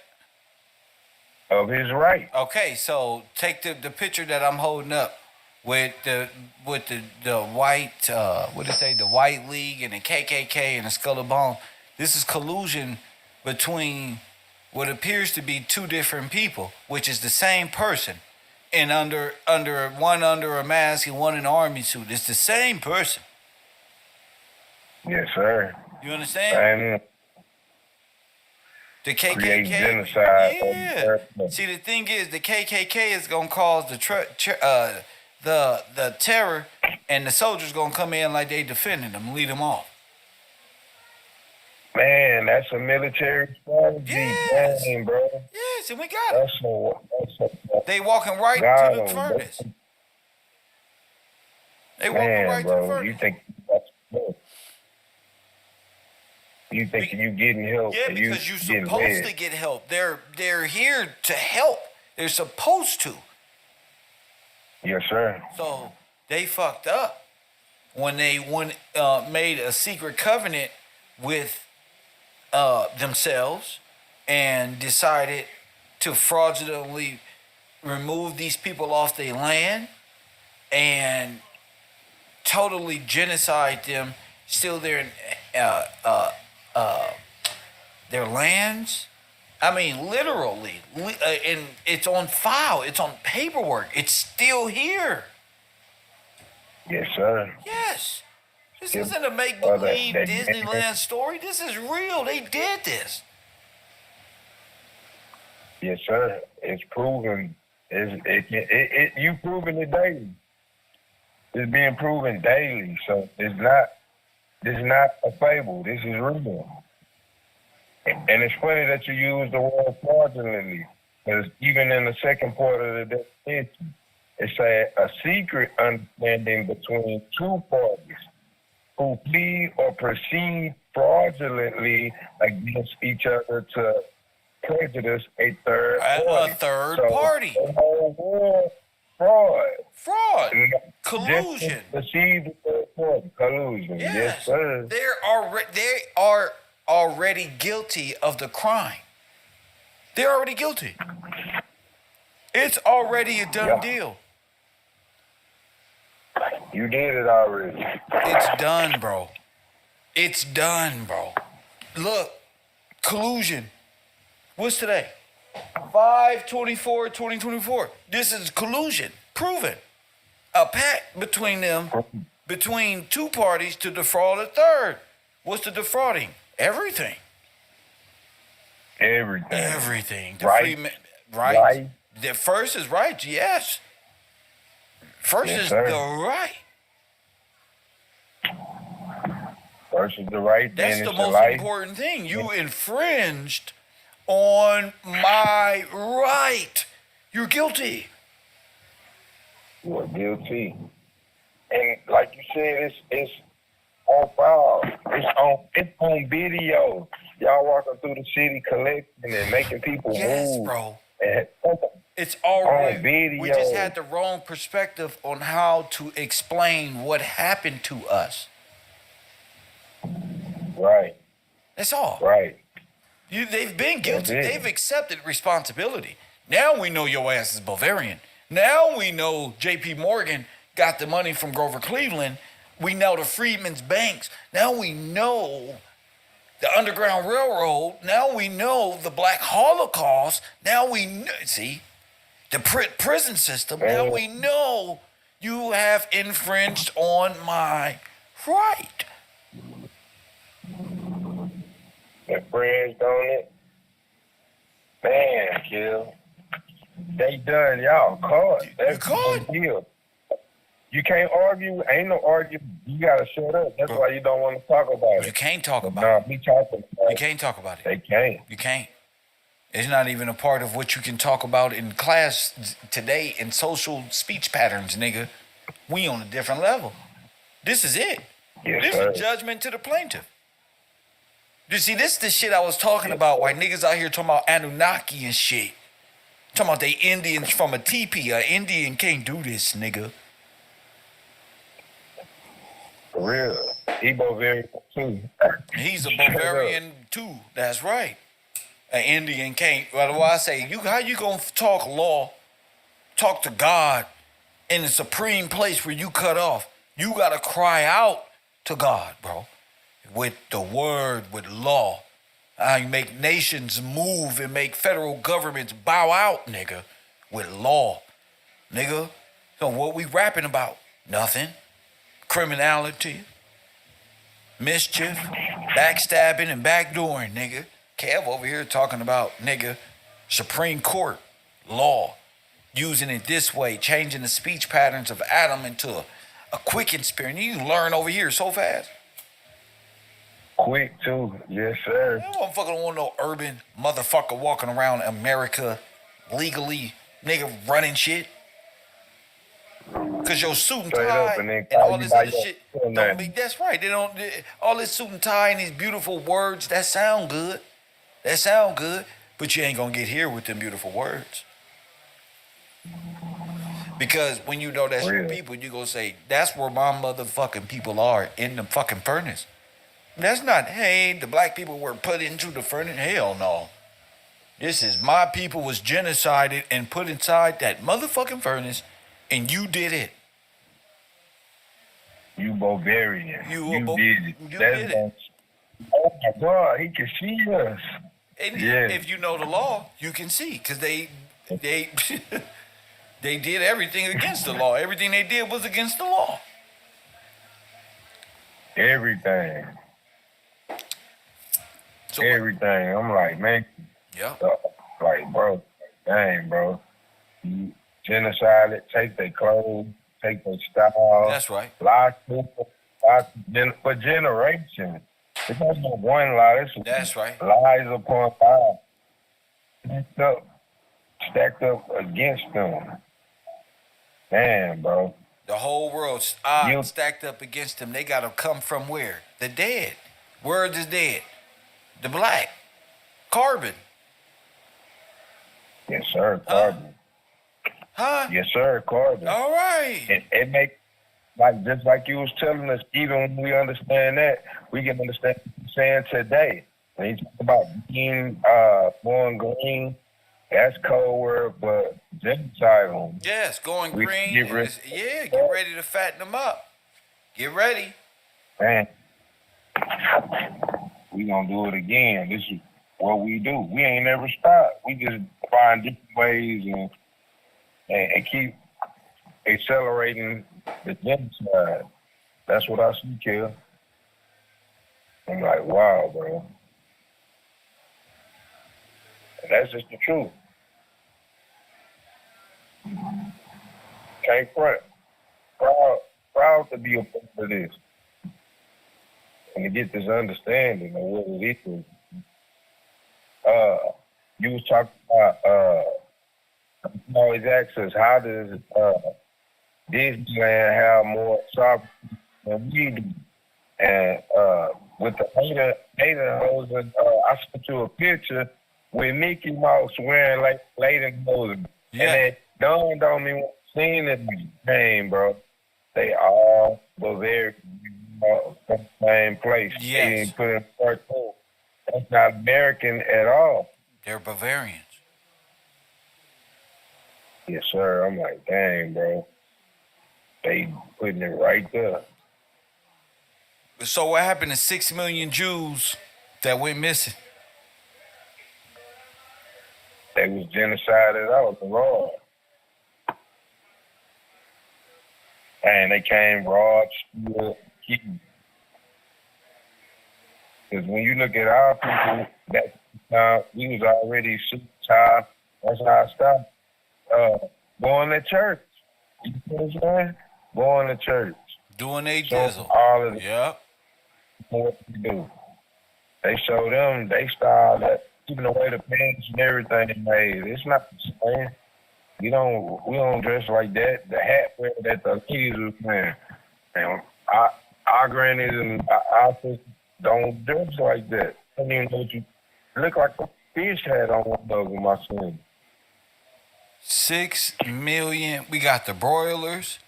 Of his right. Okay, so take the picture that I'm holding up with the white what did it say, the White League and the KKK and the Skull and Bones. This is collusion between what appears to be two different people, which is the same person. and under one under a mask and one in an army suit. It's the same person. Yes, sir. You understand? The KKK. Create genocide. Yeah. See, the thing is, the KKK is gonna cause the terror, and the soldiers gonna come in like they defending them, lead them off. Man, that's a military strategy, thing, bro. Yes, and we got it. They walking right to the furnace. They walking right to the furnace. You think you getting help? Yeah, because you're supposed to get help. They're here to help. They're supposed to. Yes, sir. So they fucked up when they made a secret covenant with themselves and decided to fraudulently remove these people off their land and totally genocide them, steal their lands. I mean, literally, and it's on file. It's on paperwork. It's still here. Yes, sir. Yes. This isn't a make-believe Disneyland story. This is real. They did this. Yes, sir. It's proven. You proving it daily. It's being proven daily. So it's not a fable. This is real. And it's funny that you use the word fraudulently, because even in the second part of the definition, it's a secret understanding between two parties who plead or proceed fraudulently against each other to prejudice a third party. A third party. The whole world, fraud. Collusion. Proceed the third party. Collusion. Yes, sir. They are already guilty of the crime. They're already guilty. It's already a done deal. You did it already. It's done, bro. It's done, bro. Look, collusion. What's today? 5/24/2024. This is collusion. Proven. A pact between them, between two parties to defraud a third. What's the defrauding? Everything. Everything. The right. Right. The first is right, yes. First is the right. First is the right. That's then the it's most important thing. You infringed on my right. You're guilty. You are guilty. And like you said, it's on file. It's on video. Y'all walking through the city collecting and making people move. Yes, bro. It's already on video. We just had the wrong perspective on how to explain what happened to us. Right. That's all. Right. They've been guilty. They've accepted responsibility. Now we know your ass is Bavarian. Now we know J.P. Morgan got the money from Grover Cleveland. We know the Freedmen's Banks. Now we know the Underground Railroad. Now we know the Black Holocaust. Now we know, see, the prison system. Now we know you have infringed on my right. Their friends on it. Man, Kill. They done. Y'all caught. That's caught. Deal. You can't argue. Ain't no argument. You gotta shut up. That's why you don't want to talk about it. You can't talk about it. We talking about You can't talk about it. They can't. You can't. It's not even a part of what you can talk about in class today in social speech patterns, nigga. We on a different level. This is it. Yes, this sir. is judgment to the plaintiff. You see, this is the shit I was talking about. Why niggas out here talking about Anunnaki and shit. Talking about they Indians from a teepee. An Indian can't do this, nigga. For real. He Bavarian too. He's a Bavarian too. That's right. An Indian can't. Well, I say, how you gonna talk law, talk to God in the supreme place where you cut off? You gotta cry out to God, bro. With the word, with law. You make nations move and make federal governments bow out, nigga, with law. nigga. So what we rapping about? Nothing. Criminality, mischief, backstabbing, and backdooring, nigga. Kev over here talking about, nigga, Supreme Court law, using it this way, changing the speech patterns of Adam into a quick experience. You learn over here so fast. Quick, too. Yes, sir. I don't fucking want no urban motherfucker walking around America legally, nigga, running shit. Cause your suit and tie and all this other shit don't be. That's right. They don't. All this suit and tie and these beautiful words that sound good. That sound good, but you ain't gonna get here with them beautiful words. Because when you know that's your people, you gonna say that's where my motherfucking people are, in the fucking furnace. That's not. Hey, the black people were put into the furnace. Hell no. This is my people was genocided and put inside that motherfucking furnace. And you did it. You Bavarian. You did it. You did it. Oh my God, he can see us. And if you know the law, you can see, because they they did everything against the law. Everything they did was against the law. Everything. So everything. I'm like, man. Yeah. Like, bro, dang, bro. You genocided, take their clothes, take their style. That's right. Lie for generations. It's not just one lie. That's right. Lies upon lies. Stacked up against them. Man, bro. The whole world's stacked up against them. They got to come from where? The dead. Word is dead. The black. Carbon. Yes, sir. Carbon. Huh? Yes, sir. Carbon. All right. It makes, like, just like you was telling us, even when we understand that, we can understand what you're saying today. When you talk about being going green, that's code word, but genocide on them. Yes, going green. Get ready to fatten them up. Get ready. Man, we gonna do it again. This is what we do. We ain't never stopped. We just find different ways and keep accelerating the genocide. That's what I see, Kev. I'm like, wow, bro. And that's just the truth. Can't front. Proud to be a part of this. And to get this understanding of what it is. You was talking about you always ask us, how does Disneyland have more sovereignty than we do? And with the Hayden Hosen, I sent you a picture with Mickey Mouse wearing like Hayden Hosen. Yeah. And it dawned on me when I seen it game, bro. They all were very from the same place. Yes. They didn't put in cartoon. That's not American at all. They're Bavarians. Yes, sir. I'm like, dang, bro. They putting it right there. So what happened to 6 million Jews that went missing? They was genocided out, the Lord. And they came raw, still, because when you look at our people, that we was already super tired. That's how I stopped going to church. You know what I'm saying? Going to church. Doing a jizzle. All of it. Yep. What they do. They show them, they style that, even the way the pants and everything they made. It's not the same. We don't dress like that. The hat wear that the kids was wearing. And our grannies and our sisters don't dress like that. I don't even know what you look like a fish hat on one of them, my son. 6 million. We got the broilers.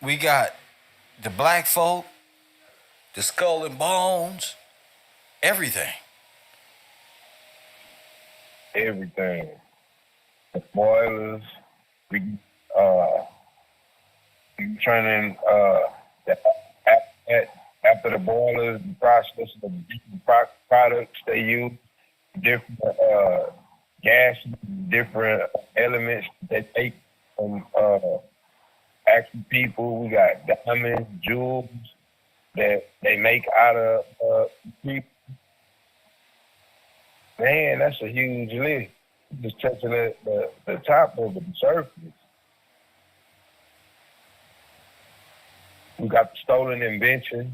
We got the black folk, the skull and bones, everything. Everything. The boilers. We turning after the boilers, the process of the products they use, different gas, different elements that they from actual people. We got diamonds, jewels that they make out of people. Man, that's a huge list. Just touching the top of the surface. We got the stolen inventions.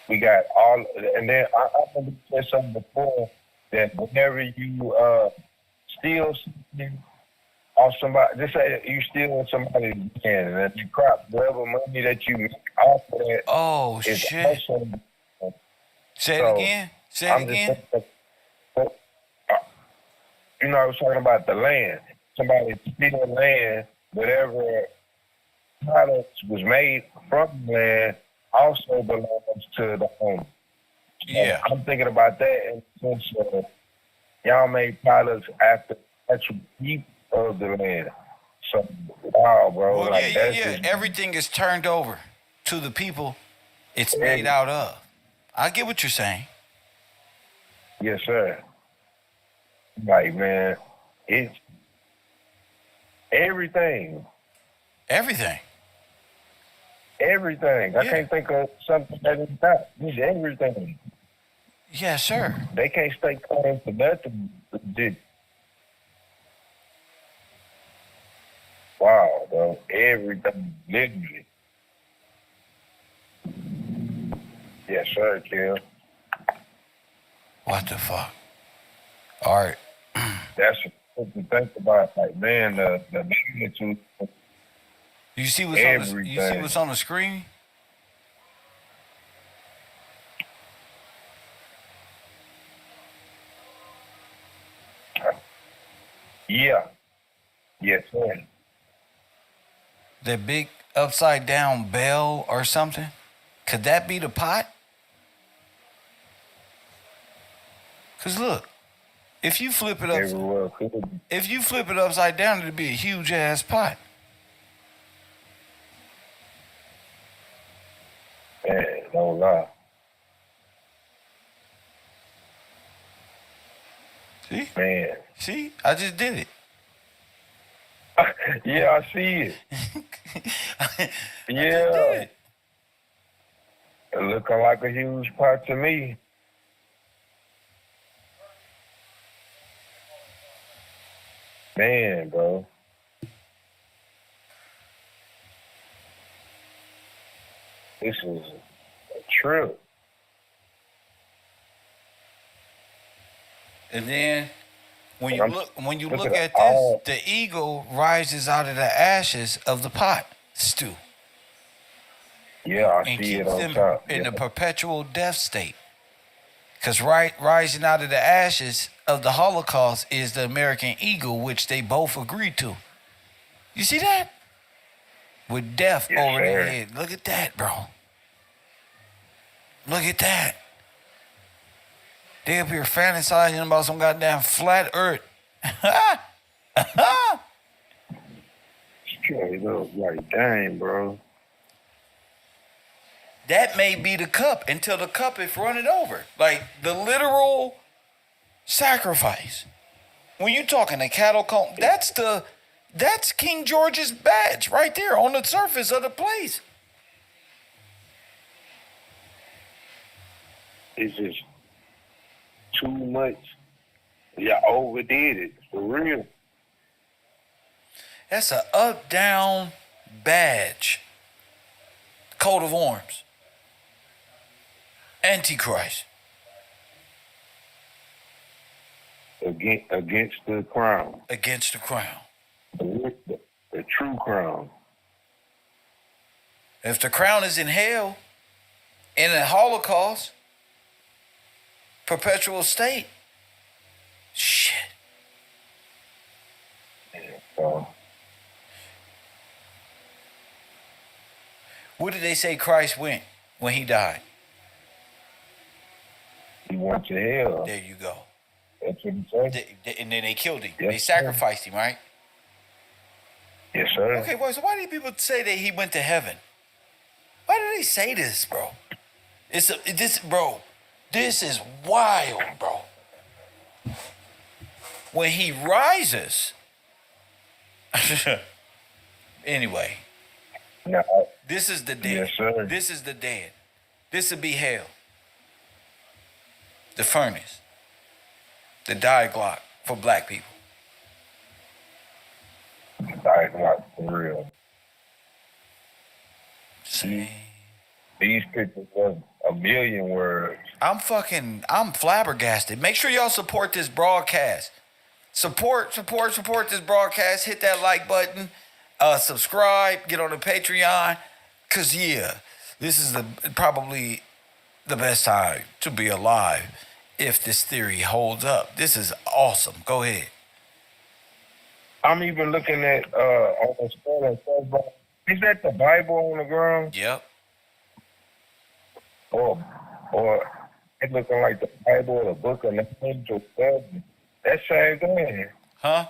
We got all, and then I remember you said something before that whenever you steal something off somebody, just say you steal somebody's land, and if you crop whatever money that you make off of that, is shit. also. Say it again. Say it again. You know, I was talking about the land. Somebody steal land, whatever products was made from the land also belongs to the owner. Yeah. I'm thinking about that in the sense of y'all made products after the actual people of the land. So, wow, bro. Well, like, yeah. Everything is turned over to the people it's made out of. I get what you're saying. Yes, sir. Like, man, it's everything. Everything. Everything. I can't think of something that is not. It's everything. Yes, sir. They can't stay claim for nothing. Wow, bro. Everything. Literally. Yes, sir, Kim. What the fuck? All right. That's what to think about. Like, man, the magnitude. You see what's on the screen? Yeah. Yes, sir. The big upside down bell or something? Could that be the pot? Cause look, if you flip it upside down, it'd be a huge ass pot. Man, don't lie. See? Man. See? I just did it. Yeah, I see it. Yeah. It looking like a huge pot to me. Man, bro. This is a trip. And then when you look at this, the eagle rises out of the ashes of the pot stew. Yeah, I see it on top. In a perpetual death state. Because rising out of the ashes of the Holocaust is the American eagle, which they both agreed to. You see that? With death over their head. Look at that, bro. Look at that. They up here fantasizing about some goddamn flat earth. Straight up, like, dang, bro. That may be the cup until the cup is running over. Like the literal sacrifice. When you talking the cattle comb, that's King George's badge right there on the surface of the place. It's just too much. Y'all overdid it, for real. That's a up-down badge. Coat of arms. Antichrist. Against the crown. Against the crown. The true crown. If the crown is in hell, in a Holocaust, perpetual state, shit. Where did they say Christ went when he died? He went to hell. There you go. That's what he said. And then they killed him. Yes, they sacrificed him, right? Yes, sir. Okay, boy, so why do people say that he went to heaven? Why do they say this, bro? This is wild, bro. when he rises. Anyway, No. this is the dead. Yes, sir. This is the dead. This will be hell. The furnace. The Glock for black people. Like for real. See? These pictures was a million words. I'm flabbergasted. Make sure y'all support this broadcast. Support this broadcast. Hit that like button. Subscribe. Get on the Patreon. Cause yeah, this is probably the best time to be alive if this theory holds up. This is awesome. Go ahead. I'm even looking at on the screen. Is that the Bible on the ground? Yep. Or it looking like the Bible or the book of names or stuff. That same thing. Huh?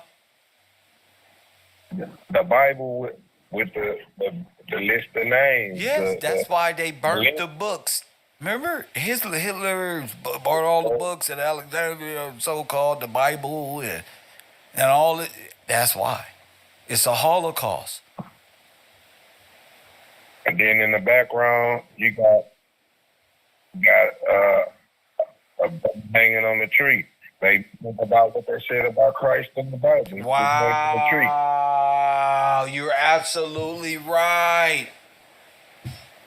The Bible with the list of names. Yes, that's why they burnt the books. Remember, Hitler bought all the books at Alexandria, so-called the Bible and all it. That's why. It's a Holocaust. And then in the background, you got a book hanging on the tree. They think about what they said about Christ in the Bible. Wow, you're absolutely right.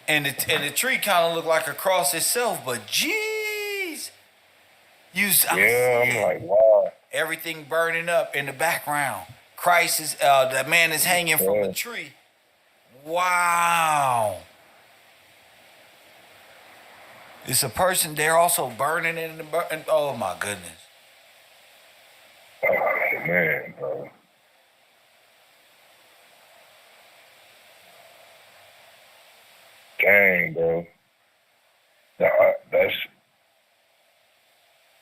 And the tree kind of looked like a cross itself, but jeez, I'm like, wow. Everything burning up in the background. Christ is the man is hanging from a tree. Wow. It's a person there also burning in the oh my goodness. Oh man, bro. Dang, bro.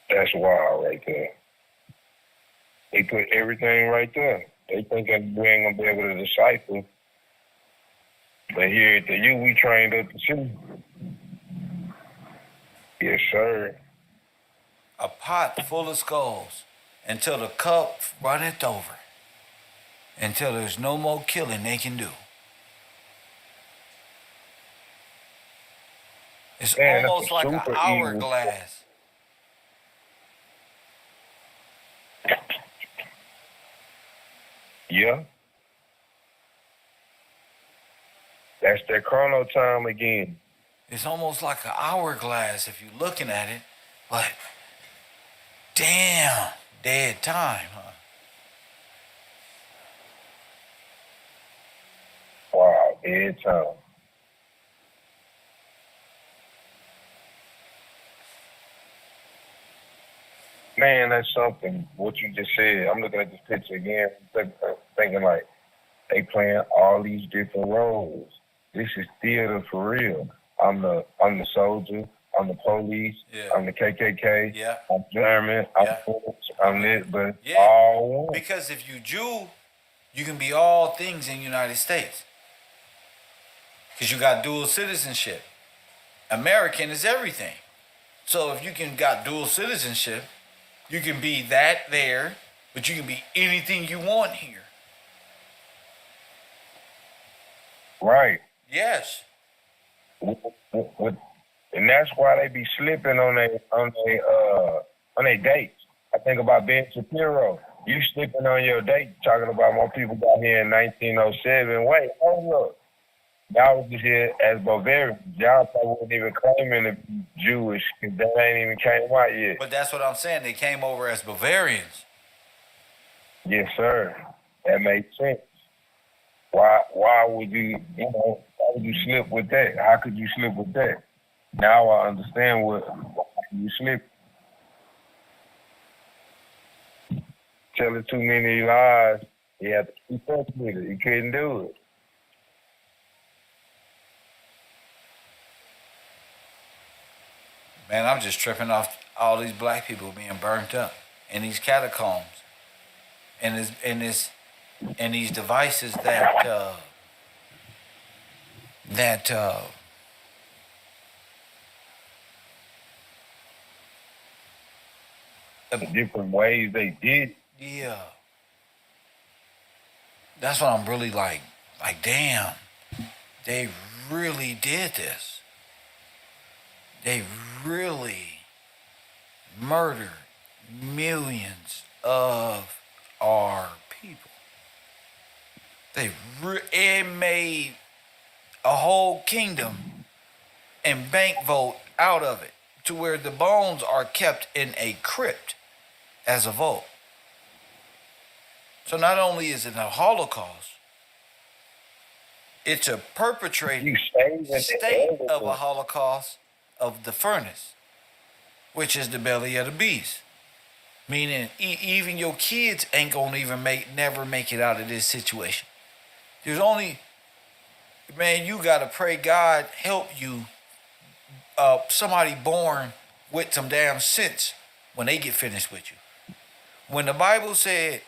That's wild right there. They put everything right there. They thinking we ain't gonna be able to decipher. But here at the U, we trained up to see. Yes, sir. A pot full of skulls until the cup runneth over. Until there's no more killing they can do. It's almost like an hourglass. Yeah. That's that chrono time again. It's almost like an hourglass if you're looking at it, but damn, dead time, huh? Wow, dead time. Man, that's something, what you just said. I'm looking at this picture again, thinking like, they playing all these different roles. This is theater for real. I'm the soldier, I'm the police, I'm the KKK, I'm German, I'm French, I'm this, but all one. Because if you Jew, you can be all things in the United States. Because you got dual citizenship. American is everything. So if you got dual citizenship, you can be that there, but you can be anything you want here. Right. Yes. And that's why they be slipping on their dates. I think about Ben Shapiro. You slipping on your date, talking about more people got here in 1907. Wait, hold up. Y'all was just here as Bavarians. Y'all probably wasn't even claiming to be Jewish because they ain't even came out yet. But that's what I'm saying. They came over as Bavarians. Yes, sir. That makes sense. Why would you slip with that? How could you slip with that? Now I understand why you slip. Telling too many lies, you have to keep up with it. You couldn't do it. Man, I'm just tripping off all these black people being burnt up in these catacombs, and these devices that the different ways they did. Yeah. That's what I'm really like, damn, they really did this. They really murdered millions of our people. It made a whole kingdom and bank vote out of it to where the bones are kept in a crypt as a vote. So not only is it a Holocaust, it's a perpetrated state of a Holocaust of the furnace, which is the belly of the beast. Meaning even your kids ain't gonna never make it out of this situation. There's only, man, you gotta pray God help you. Somebody born with some damn sense when they get finished with you. When the Bible said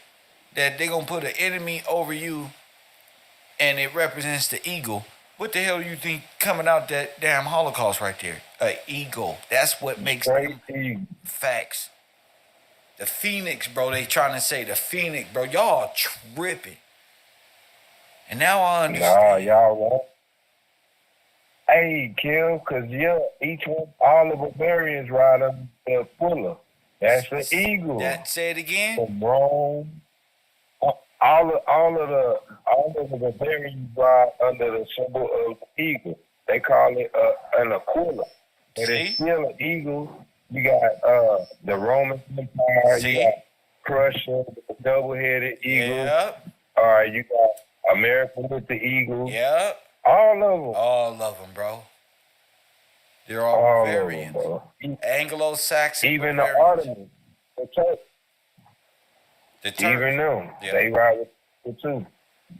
that they're gonna put an enemy over you and it represents the eagle, what the hell do you think coming out that damn Holocaust right there? An eagle. That's what makes them facts. The phoenix, bro, they trying to say the phoenix, bro. Y'all tripping. And now I understand. Nah, y'all won't. Hey, Kill, because each one, all the barbarians ride under the Aquila. That's the eagle. Say it again? From Rome. All of the barbarians ride under the symbol of the eagle. They call it an Aquila. But it's still an eagle. You got the Roman Empire. You got Prussia, the double-headed eagle. Yep. All right, you got America with the eagle. Yep. All of them. All of them, bro. They're all variants. Anglo-Saxon. Even the Ottomans. The Turks. Even them. Yep. They ride with it too.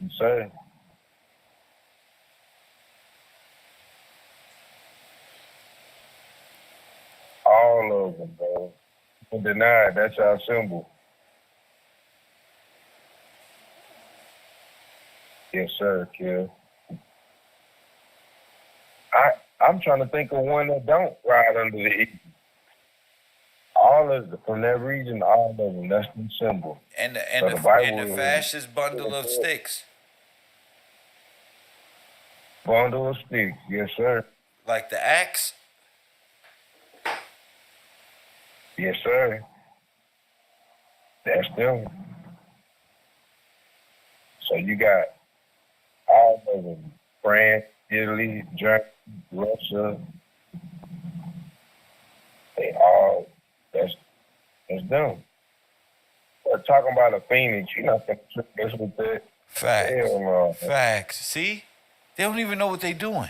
You say. All of them, bro. Don't deny it. That's our symbol. Yes, sir, Kill. I'm trying to think of one that don't ride under the eagle. All of them, from that region, all of them, that's the symbol. And the fascist bundle of sticks. Bundle of sticks, yes, sir. Like the axe? Yes, sir. That's them. So you got all of them. France, Italy, Germany, Russia. They all, that's them. We're talking about a phoenix. You're not going to trick us with that. Facts. Hell no. Facts. See? They don't even know what they're doing.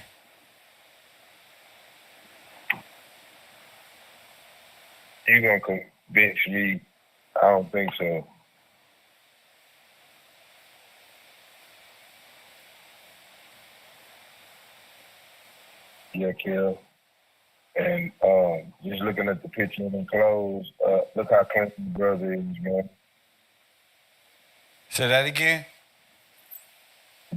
You going to convince me? I don't think so. Yeah, Kill. And just looking at the picture of them clothes, look how clean the brother is, man. Say that again?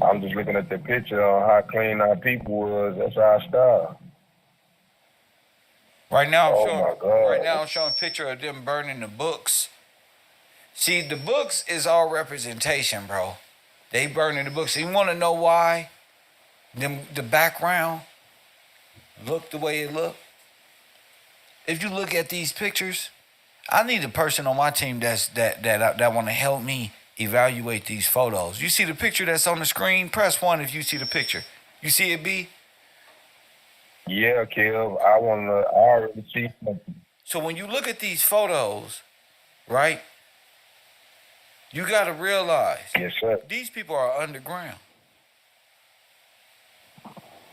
I'm just looking at the picture on how clean our people was. That's our style. Right now I'm showing a picture of them burning the books. See, the books is all representation, bro. They burning the books. You want to know why? The background look the way it look. If you look at these pictures, I need a person on my team that want to help me evaluate these photos. You see the picture that's on the screen? Press 1 if you see the picture. You see it, B? Yeah, Kev. I already see something. So when you look at these photos, right, you got to realize, yes, sir, these people are underground.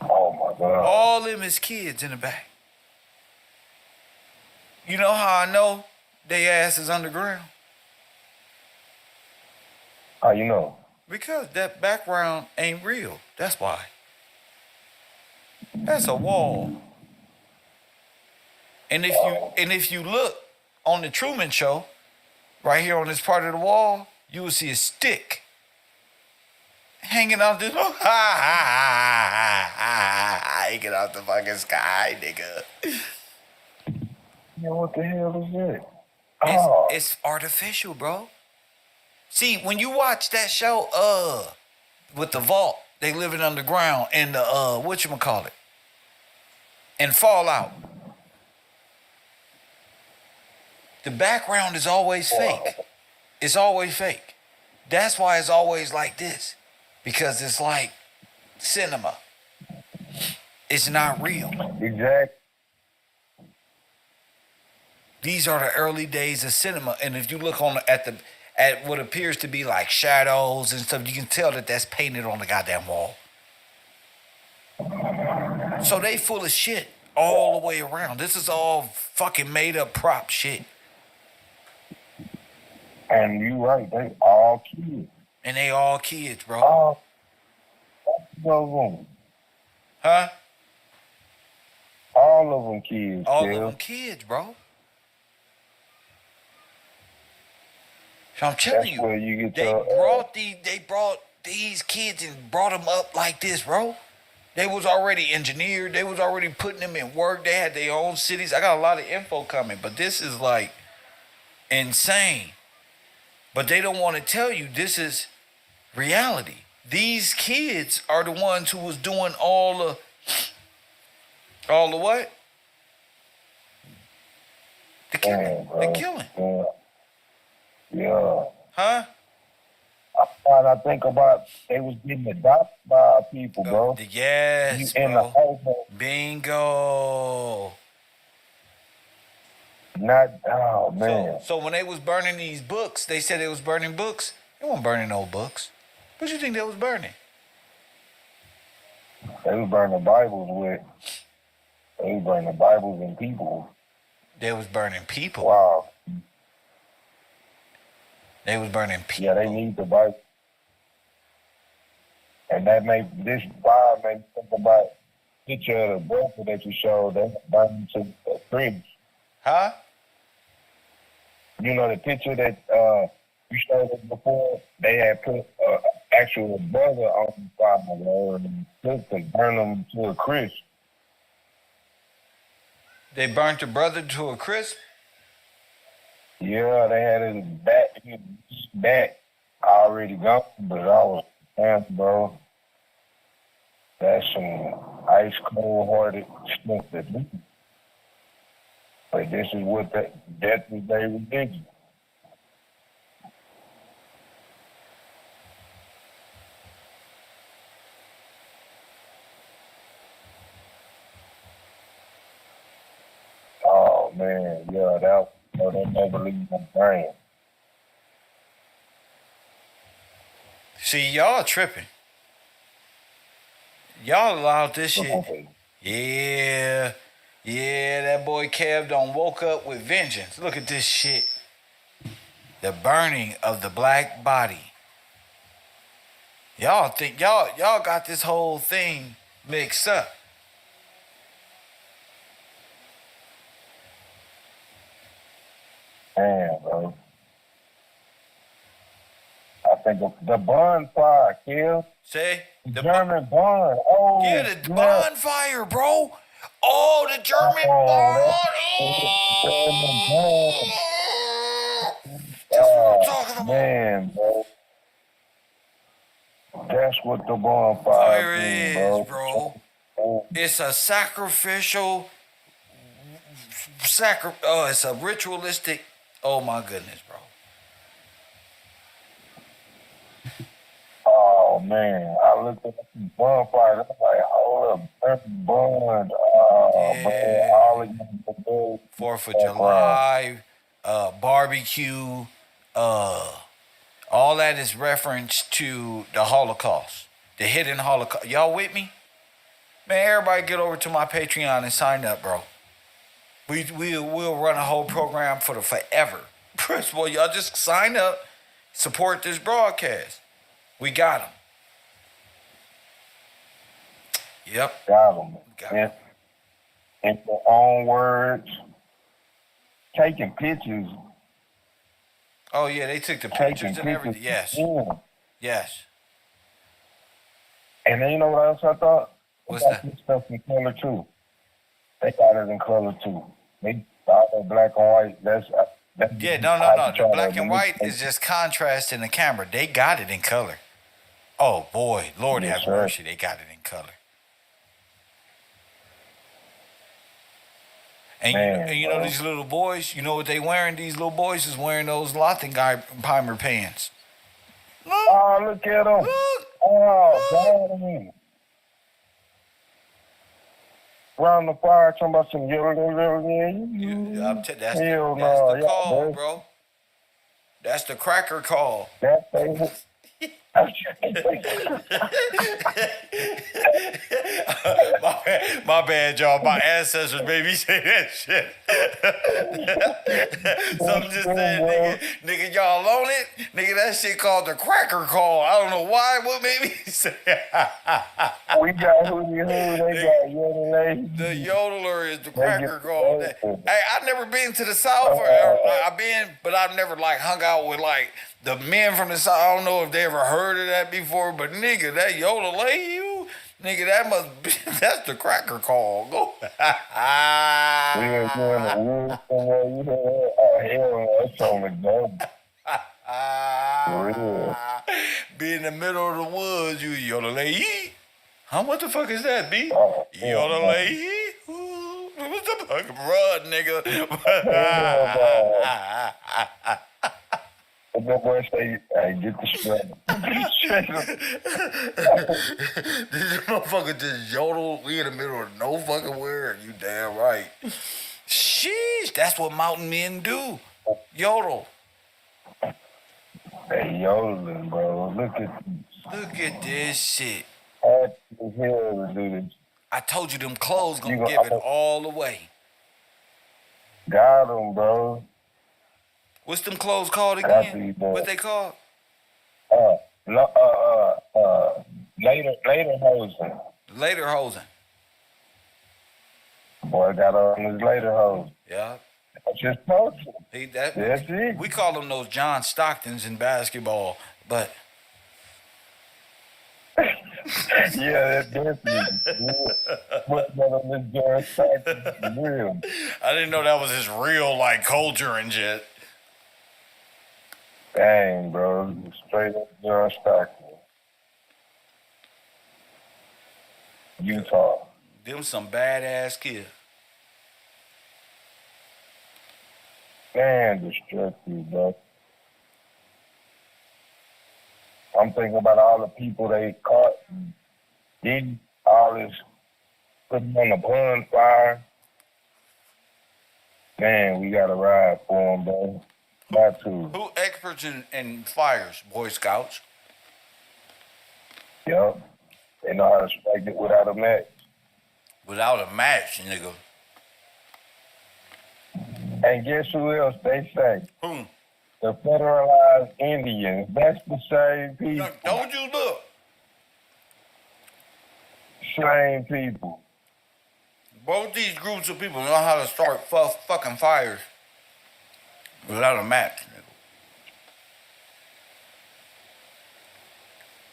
Oh, my God. All them is kids in the back. You know how I know they ass is underground? How you know? Because that background ain't real. That's why. That's a wall. And if you look on the Truman Show, right here on this part of the wall, you will see a stick hanging out this hanging out the fucking sky, nigga. Yeah, what the hell is that? It's artificial, bro. See, when you watch that show, with the vault, they living underground in the whatchamacallit, in Fallout. The background is always fake. It's always fake. That's why it's always like this. Because it's like cinema. It's not real. Exactly. These are the early days of cinema, and if you look at what appears to be like shadows and stuff, you can tell that that's painted on the goddamn wall. So they full of shit all the way around. This is all fucking made up prop shit. And you right, they all kids. And they all kids, bro. All of them. Huh? All of them kids. All of them kids, bro. So I'm telling you, where you get they brought these kids and brought them up like this, bro. They was already engineered. They was already putting them in work. They had their own cities. I got a lot of info coming, but this is like insane. But they don't want to tell you this is reality. These kids are the ones who was doing all the what? The killing. The killing. Yeah. Huh? I think about they was getting adopted by people, bro. Yes, in bro. The household. Bingo. Oh man. So when they was burning these books, they said they was burning books. They weren't burning no books. What you think they was burning? They was burning Bibles with. They was burning Bibles and people. They was burning people. Wow. They was burning people. Yeah, they need the Bible. And that this Bible made me think about the picture of the broker that you showed. They burning to the fridge. Huh? You know the picture that you showed us before? They had put actual brother on the fire and took to burn them to a crisp. They burnt the brother to a crisp? Yeah, they had his back already gone, but I was damn, bro. That's some ice cold hearted stuff that we. Like this is what death is they religion. Oh man, yeah, they never leave my brain. See, y'all tripping. Y'all allowed this shit. Yeah, that boy Kev done woke up with vengeance. Look at this shit. The burning of the black body. Y'all think y'all got this whole thing mixed up. Damn, bro. I think the bonfire, Kev. Say? The German bond. Oh, yeah, the bonfire, bro. Oh, the German bond. That's what I'm talking about. Man, bro. That's what the bonfire is, bro. It's a sacrificial, it's a ritualistic. Oh my goodness, bro. Oh man, I looked at the bonfire. I was like, hold up, bond. Man, all of you. 4th of July, barbecue, all that is reference to the Holocaust, the hidden Holocaust. Y'all with me? Man, everybody get over to my Patreon and sign up, bro. We'll run a whole program for the forever. First of all, y'all just sign up, support this broadcast. We got them. Yep. Got them. In their own words, taking pictures. Oh, yeah, they took the pictures and everything. Yes. Yeah. Yes. And then you know what else I thought? What's that? This stuff in color, too. They got it in color, too. They thought it black and white. Yeah, no. The black and white is just contrast in the camera. They got it in color. Oh boy, Lord have mercy, they got it in color. And you know these little boys. You know what they wearing? These little boys is wearing those Lothenheimer pants. Look, oh, look at them. Look. Oh, God. Round the fire, talking about some That's the call, bro. That's the cracker call. That thing. my bad, y'all. My ancestors made me say that shit. Something just said, nigga, y'all on it? Nigga, that shit called the cracker call. I don't know why. What made me say We got Hootie Hoo, they got Yodeler. The yodeler is the cracker call. Hey, I've never been to the South. I've been, but I've never like hung out with like the men from the South. I don't know if they ever heard of that before, but nigga, that yodeler you, nigga, that must be, that's the cracker call. Go. We were doing the woods somewhere, you know, oh, hell no, that's on the go. For real. Be in the middle of the woods, you yodeler. Huh? What the fuck is that, B? Oh, yodeler. What the fuck? Run, nigga. That boy say, hey, get the strap. This motherfucker just yodel. We in the middle of no fucking where. You damn right. Sheesh, that's what mountain men do. Yodel. Hey, yodeling, bro. Look at this shit. How the hell to do this? I told you them clothes gonna give it all away. Got them, bro. What's them clothes called again? What they called? Later Lederhosen. Boy got on his Lederhosen. Yeah. That's just posted. That's it. We call them those John Stocktons in basketball, but yeah, that's definitely. What's on this John Stockton real? I didn't know that was his real like culture and shit. Dang, bro. Straight up John Stockton. Utah. Them some badass kids. Man, destructive, bro. I'm thinking about all the people they caught, did all this, putting on the bonfire. Man, we got to ride for them, bro. Got to. Who experts in fires? Boy Scouts. Yup. They know how to strike it without a match. Without a match, nigga. And guess who else they say? Who? The federalized Indians. That's the same people. Don't you look. Same people. Both these groups of people know how to start fucking fires without a match, nigga.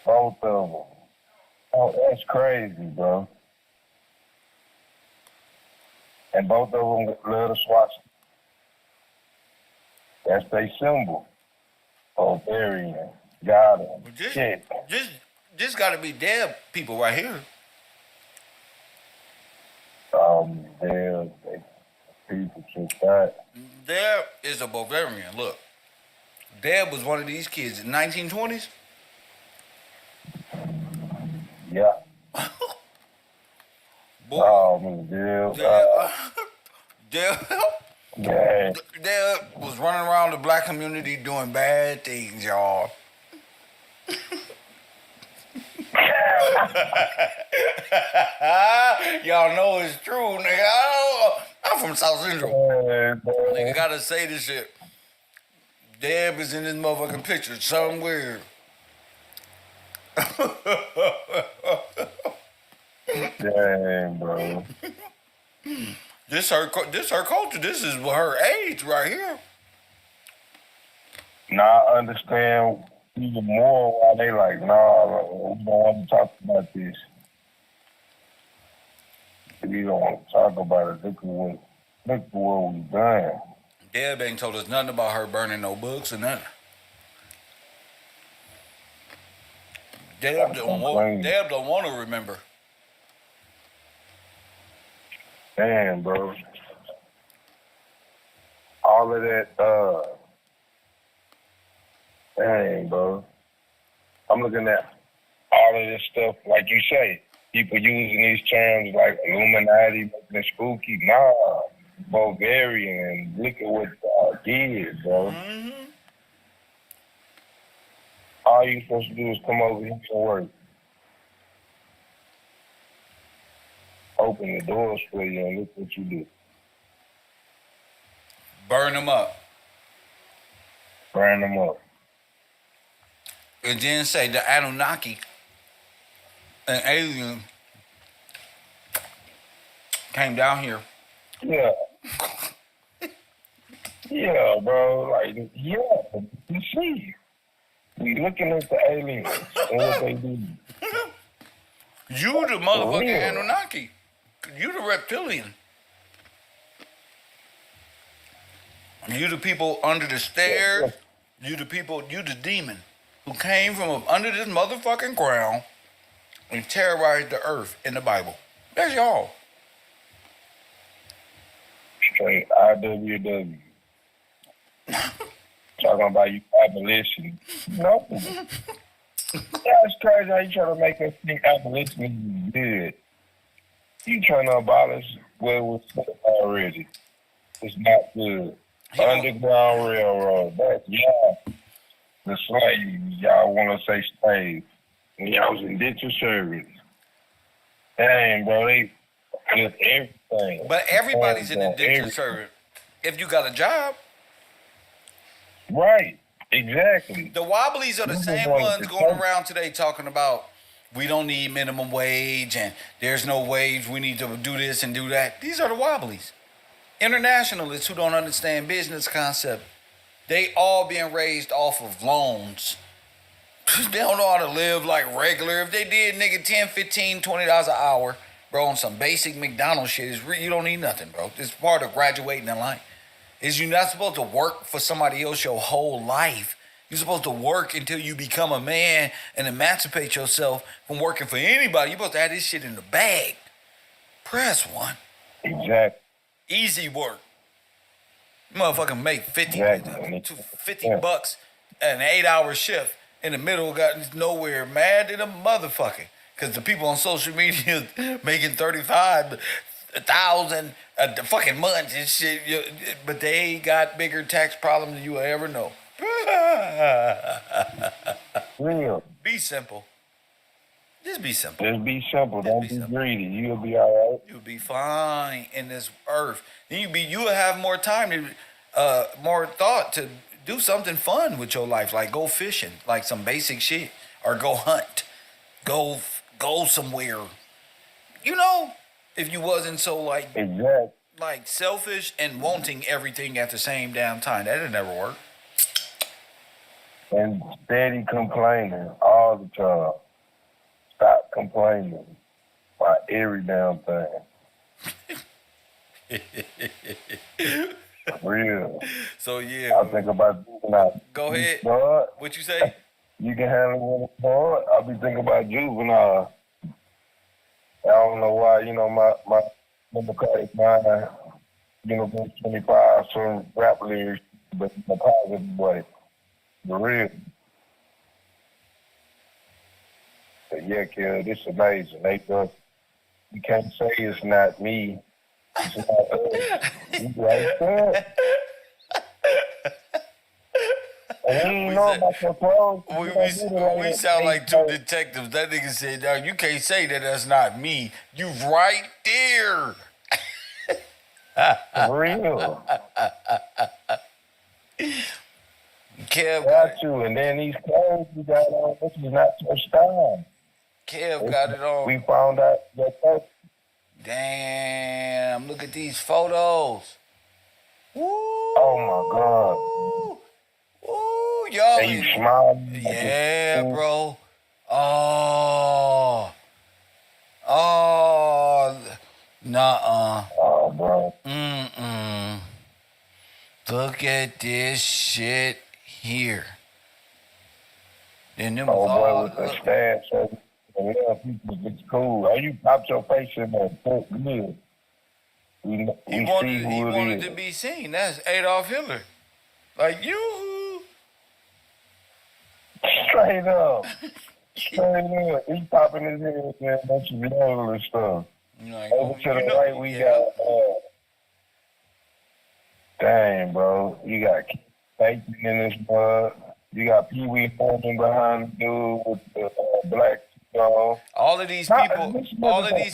Both of them. Oh, that's crazy, bro. And both of them love the swastika. That's their symbol. Tartaryans. Got them. This got to be dead people right here. There, people just that. There is a Bavarian. Look, Deb was one of these kids in 1920s. Yeah. Boy, Deb was running around the black community doing bad things, y'all. Y'all know it's true, nigga. I'm from South Central. Nigga gotta say this shit. Deb is in this motherfucking picture somewhere. Dang, bro. This her culture. This is her age right here. Now I understand even more why they like, nah, we don't want to talk about this. We don't want to talk about it. Look at what we've done. Deb ain't told us nothing about her burning no books or nothing. Deb don't want to remember. Damn, bro. All of that, dang, bro. I'm looking at all of this stuff, like you say, people using these terms like Illuminati, making it spooky. Nah, Bulgarian. Look at what God did, bro. Mm-hmm. All you supposed to do is come over here and work. Open the doors for you and look what you do. Burn them up. Burn them up. And then say the Anunnaki, an alien, came down here. Yeah. Yeah, bro. Like, yeah. You see, we looking at the aliens and what they do. You the motherfucking Anunnaki. You the reptilian. You the people under the stairs. You the people, you the demon who came from up under this motherfucking ground and terrorized the earth in the Bible. That's y'all. Straight IWW. Talking about you abolition. No. That's crazy how you try to make us think abolition is good. You trying to abolish what was said already. It's not good. Underground Railroad. That's y'all. The slaves. Y'all want to say slaves. Y'all was indentured service. Dang, bro. They did everything. But everybody's an indentured servant if you got a job. Right. Exactly. The Wobblies are the same ones going around today talking about we don't need minimum wage and there's no wage. We need to do this and do that. These are the Wobblies. Internationalists who don't understand business concept. They all being raised off of loans. They don't know how to live like regular. If they did, nigga, $10, $15, $20 an hour, bro, on some basic McDonald's shit, you don't need nothing, bro. It's part of graduating in life. Is you're not supposed to work for somebody else your whole life. You're supposed to work until you become a man and emancipate yourself from working for anybody. You're supposed to have this shit in the bag. Press one. Exactly. Easy work. Motherfucking make 50 bucks an 8-hour shift in the middle of got nowhere, mad at a motherfucker. Because the people on social media making 35,000 a fucking month and shit, but they got bigger tax problems than you will ever know. Real. Be simple. Just be simple. Just be simple. Don't be greedy. You'll be all right. You'll be fine in this earth. You'll have more time to, more thought to do something fun with your life, like go fishing, like some basic shit, or go hunt, go somewhere. You know, if you wasn't so like selfish and wanting everything at the same damn time, that'd never work. And steady complaining all the time. Stop complaining about every damn thing. Real. So yeah. I think about juvenile. Go ahead. But what you say? You can handle it hard. I'll be thinking about juvenile. I don't know why, my Democratic mind, 25 some rap lyrics, but in a positive way. The real. But yeah, kid, this is amazing. You can't say it's not me. It's not us. You right there. We sound like two detectives. That nigga said, "No, you can't say that. That's not me. You right there." For real. Kev got you, and then these clothes you got on. This is not your style. Kev got it on. We found out that. Damn! Look at these photos. Woo! Oh my God. Ooh, y'all. And you smile. Yeah, bro. Oh, nuh-uh. Oh, bro. Look at this shit here. Then them was Oh boy, all with the staff, so people, it's cool. How you popped your face in there? Good. We see who he it wanted is. to be seen. That's Adolf Hitler. Like you. Straight up. Straight up. He popping his head in a bunch of yellow and stuff. Like, Over to the right, we got. Dang, bro. You got bacon in this mud. You got Pee Wee Herman behind the dude with the black dog. All of these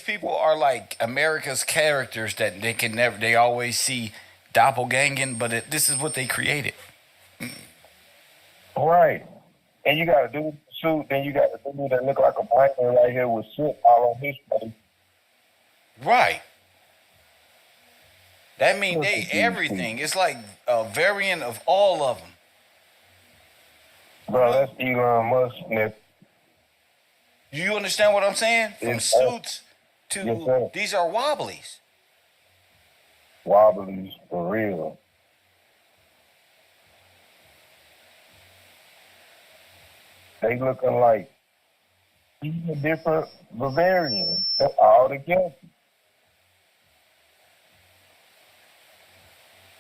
people are like America's characters that they always see doppelganging, but this is what they created. Right. And you got a dude with the suit, then you got a dude that look like a biker right here with soot all on his face. Right. That means they everything. It's like a variant of all of them. Bro, that's Elon Musk, nigga. You understand what I'm saying? From suits to these are wobblies. Wobblies, for real. They looking like even different Bavarians. They're all together.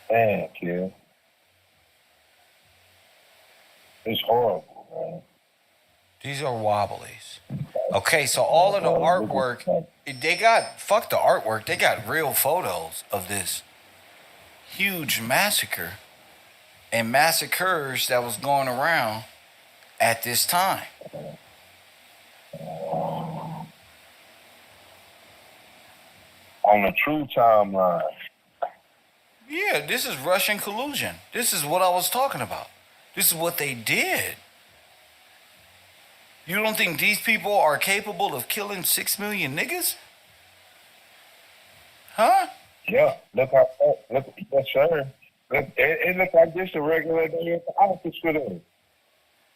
Damn, kid. It's horrible, man. These are wobblies. Okay, so all of the artwork, fuck the artwork, they got real photos of this huge massacre and massacres that was going around at this time. On a true timeline. Yeah, this is Russian collusion. This is what I was talking about. This is what they did. You don't think these people are capable of killing 6 million niggas? Huh? Yeah, look, yes, sir. Look, it looked like just a regular day at the office for them.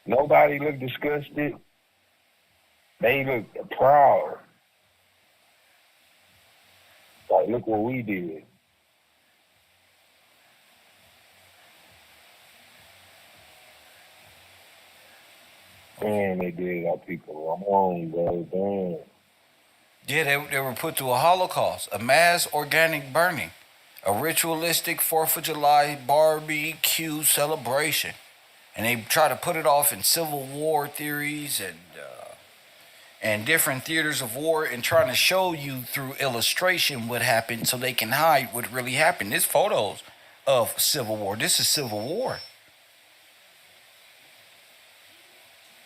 Nobody looked disgusted. They looked proud. Like, look what we did. Man, they did our people wrong, bro. Damn. Yeah, they were put through a Holocaust, a mass organic burning, a ritualistic 4th of July barbecue celebration. And they try to put it off in Civil War theories and different theaters of war and trying to show you through illustration what happened so they can hide what really happened. There's photos of Civil War. This is Civil War.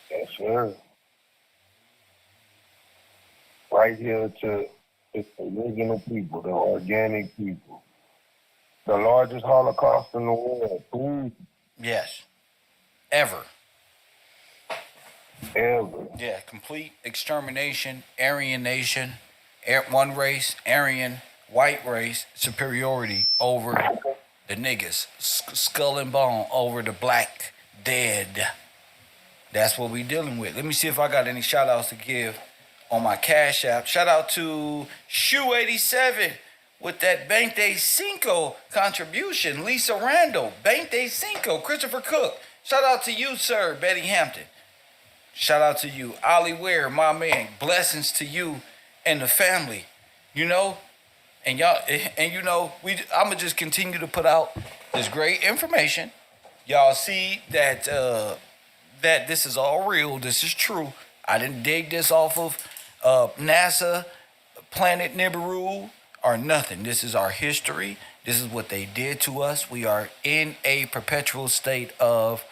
Yes, sir. Right here to the original people, the organic people. The largest Holocaust in the world. Please. Yes. Ever. Ever. Yeah, complete extermination, Aryan nation, one race, Aryan, white race, superiority over the niggas, skull and bone over the black dead. That's what we dealing with. Let me see if I got any shout outs to give on my Cash App. Shout out to Shoe87 with that 25 contribution. Lisa Randall, 25. Christopher Cook. Shout out to you, sir, Betty Hampton. Shout out to you, Ollie Ware, my man. Blessings to you and the family. You know, and y'all, and you know, I'ma just continue to put out this great information. Y'all see that that this is all real. This is true. I didn't dig this off of NASA, Planet Nibiru, or nothing. This is our history. This is what they did to us. We are in a perpetual state of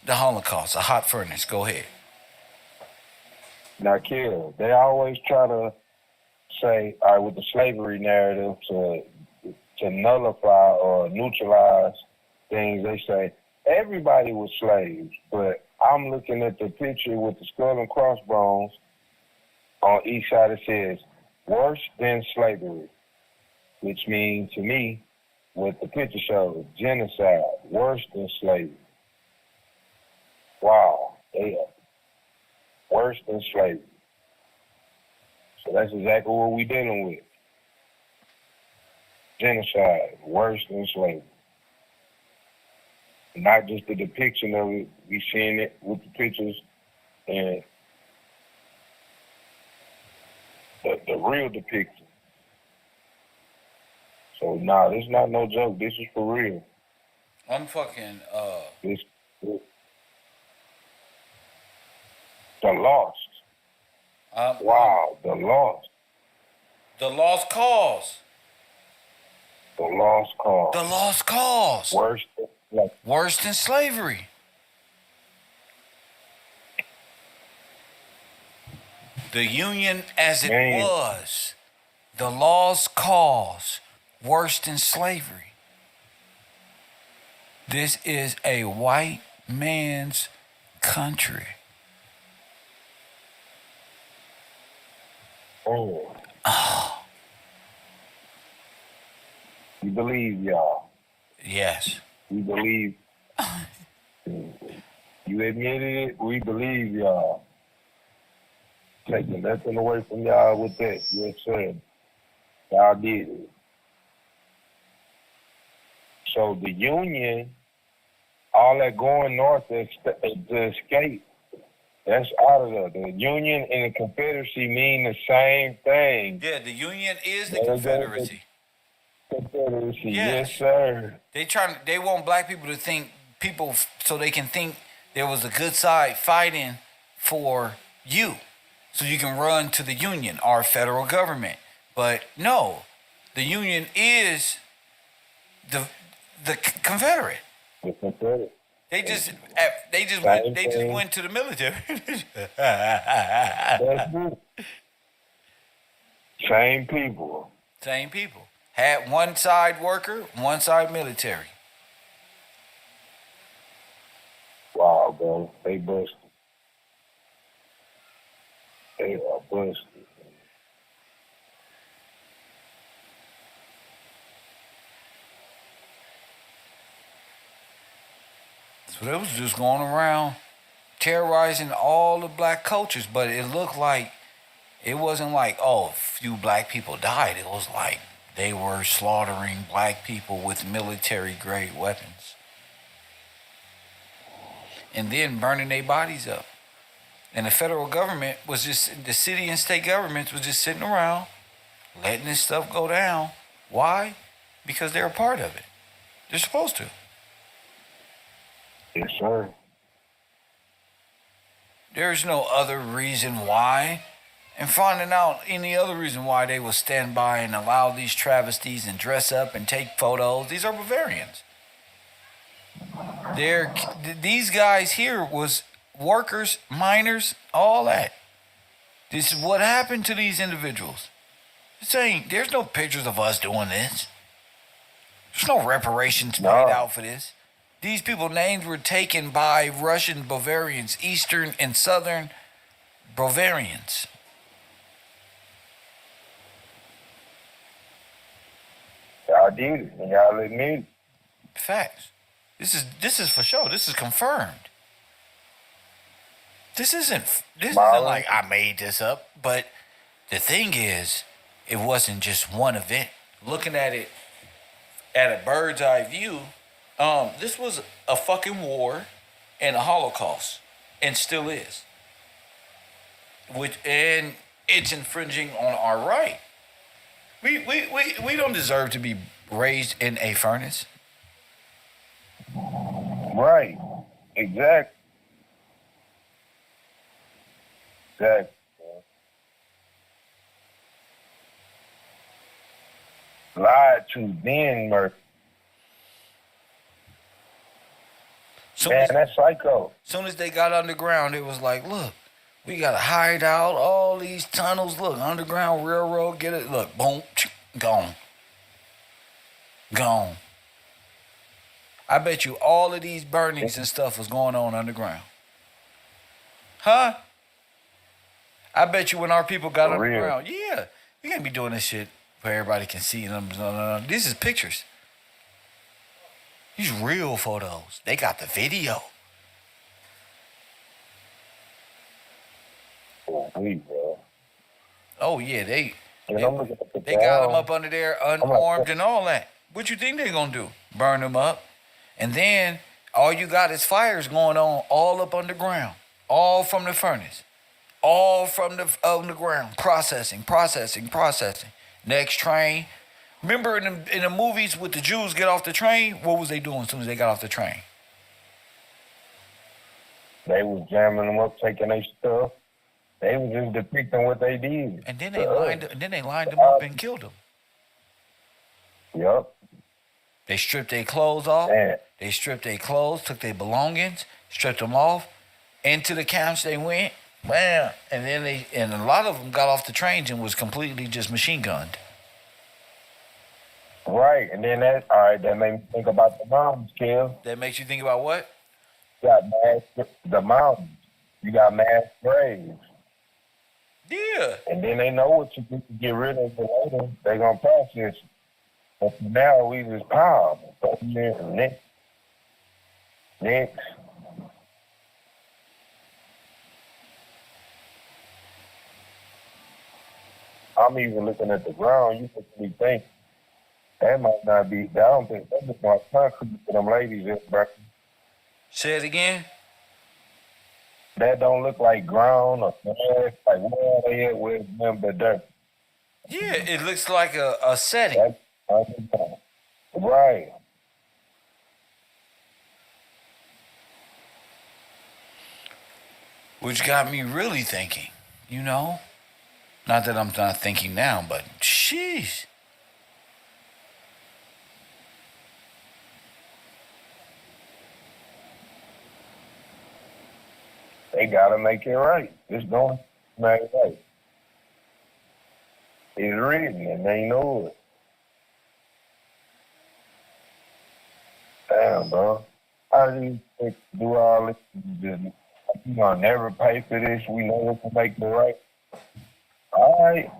the Holocaust, a hot furnace. Go ahead. Now, Kill, they always try to say, all right, with the slavery narrative to nullify or neutralize things, they say everybody was slaves, but I'm looking at the picture with the skull and crossbones on each side. It says, worse than slavery, which means to me, what the picture shows, genocide, worse than slavery. Wow, they are worse than slavery. So that's exactly what we're dealing with. Genocide, worse than slavery. not just the depiction of it. We seeing it with the pictures and the real depiction. So this is not no joke. This is for real. I'm fucking This the lost. Wow, the lost. The lost cause. The lost cause. The lost cause. Worse than slavery. The Union as it was. The lost cause. Worse than slavery. This is a white man's country. Oh. We believe y'all. Yes. We believe. You admitted it. We believe y'all. Taking nothing away from y'all with that. Yes, sir. Y'all did it. So the Union, all that going north to escape, that's out of there. The Union and the Confederacy mean the same thing. Yeah, the Union is the Confederacy. Confederacy, yes, sir. They want black people to think so they can think there was a good side fighting for you, so you can run to the Union, our federal government. But no, the Union is the Confederate. The Confederate. They just went to the military. That's it. Same people. Same people. Had one side worker, one side military. Wow, bro. They busted. They are busted. So they was just going around terrorizing all the black cultures, but it looked like it wasn't like, oh, a few black people died. It was like they were slaughtering black people with military-grade weapons. And then burning their bodies up. And the federal government was just, the city and state governments was just sitting around, letting this stuff go down. Why? Because they're a part of it. They're supposed to. Yes, sir. There's no other reason why. And finding out any other reason why they will stand by and allow these travesties and dress up and take photos. These are Bavarians. These guys here was workers, miners, all that. This is what happened to these individuals. There's no pictures of us doing this. There's no reparations paid out for this. These people's names were taken by Russian Bavarians, Eastern and Southern Bavarians. Y'all did it, and y'all admit it. Facts. This is for sure. This is confirmed. This isn't like I made this up, but the thing is, it wasn't just one event. Looking at it at a bird's eye view, this was a fucking war and a Holocaust, and still is. And it's infringing on our right. We don't deserve to be raised in a furnace. Right. Exactly. Lied to, then murdered. Man, that's psycho. Soon as they got underground, it was like, look, we got to hide out all these tunnels. Look, underground railroad, get it. Look, boom, gone. Gone. I bet you all of these burnings and stuff was going on underground. Huh? I bet you when our people got underground, yeah, we can't be doing this shit where everybody can see them. No. These is pictures. These real photos. They got the video. Oh yeah, they got them up under there unarmed and all that. What you think they gonna do? Burn them up? And then All you got is fires going on all up underground, all from the furnace, all from the underground, processing. Next train. Remember in the movies with the Jews get off the train, what was they doing as soon as they got off the train? They was jamming them up, taking their stuff. They was just depicting what they did. And then they lined them up and killed them. Yup. They stripped their clothes off. Yeah. They stripped their clothes, took their belongings, stripped them off. Into the camps they went. Bam. And then a lot of them got off the trains and was completely just machine gunned. Right. And then that made me think about the mountains, Kev. That makes you think about what? You got the mountains. You got mass graves. Yeah. And then they know what you need to get rid of it later. They gonna process it. But for now we just power. So next. I'm even looking at the ground. You can think that might not be. I don't think that's just my concrete for them ladies in breakfast. Say it again. That don't look like ground or grass. Like where are they at? Where's them but dirt? Yeah, it looks like a setting. Right. Which got me really thinking, you know? Not that I'm not thinking now, but sheesh. They gotta make it right. It's going to make it right. It's written and they know it. Damn, bro. How do you think do all this? You gonna never pay for this? We know it to make it right. All right.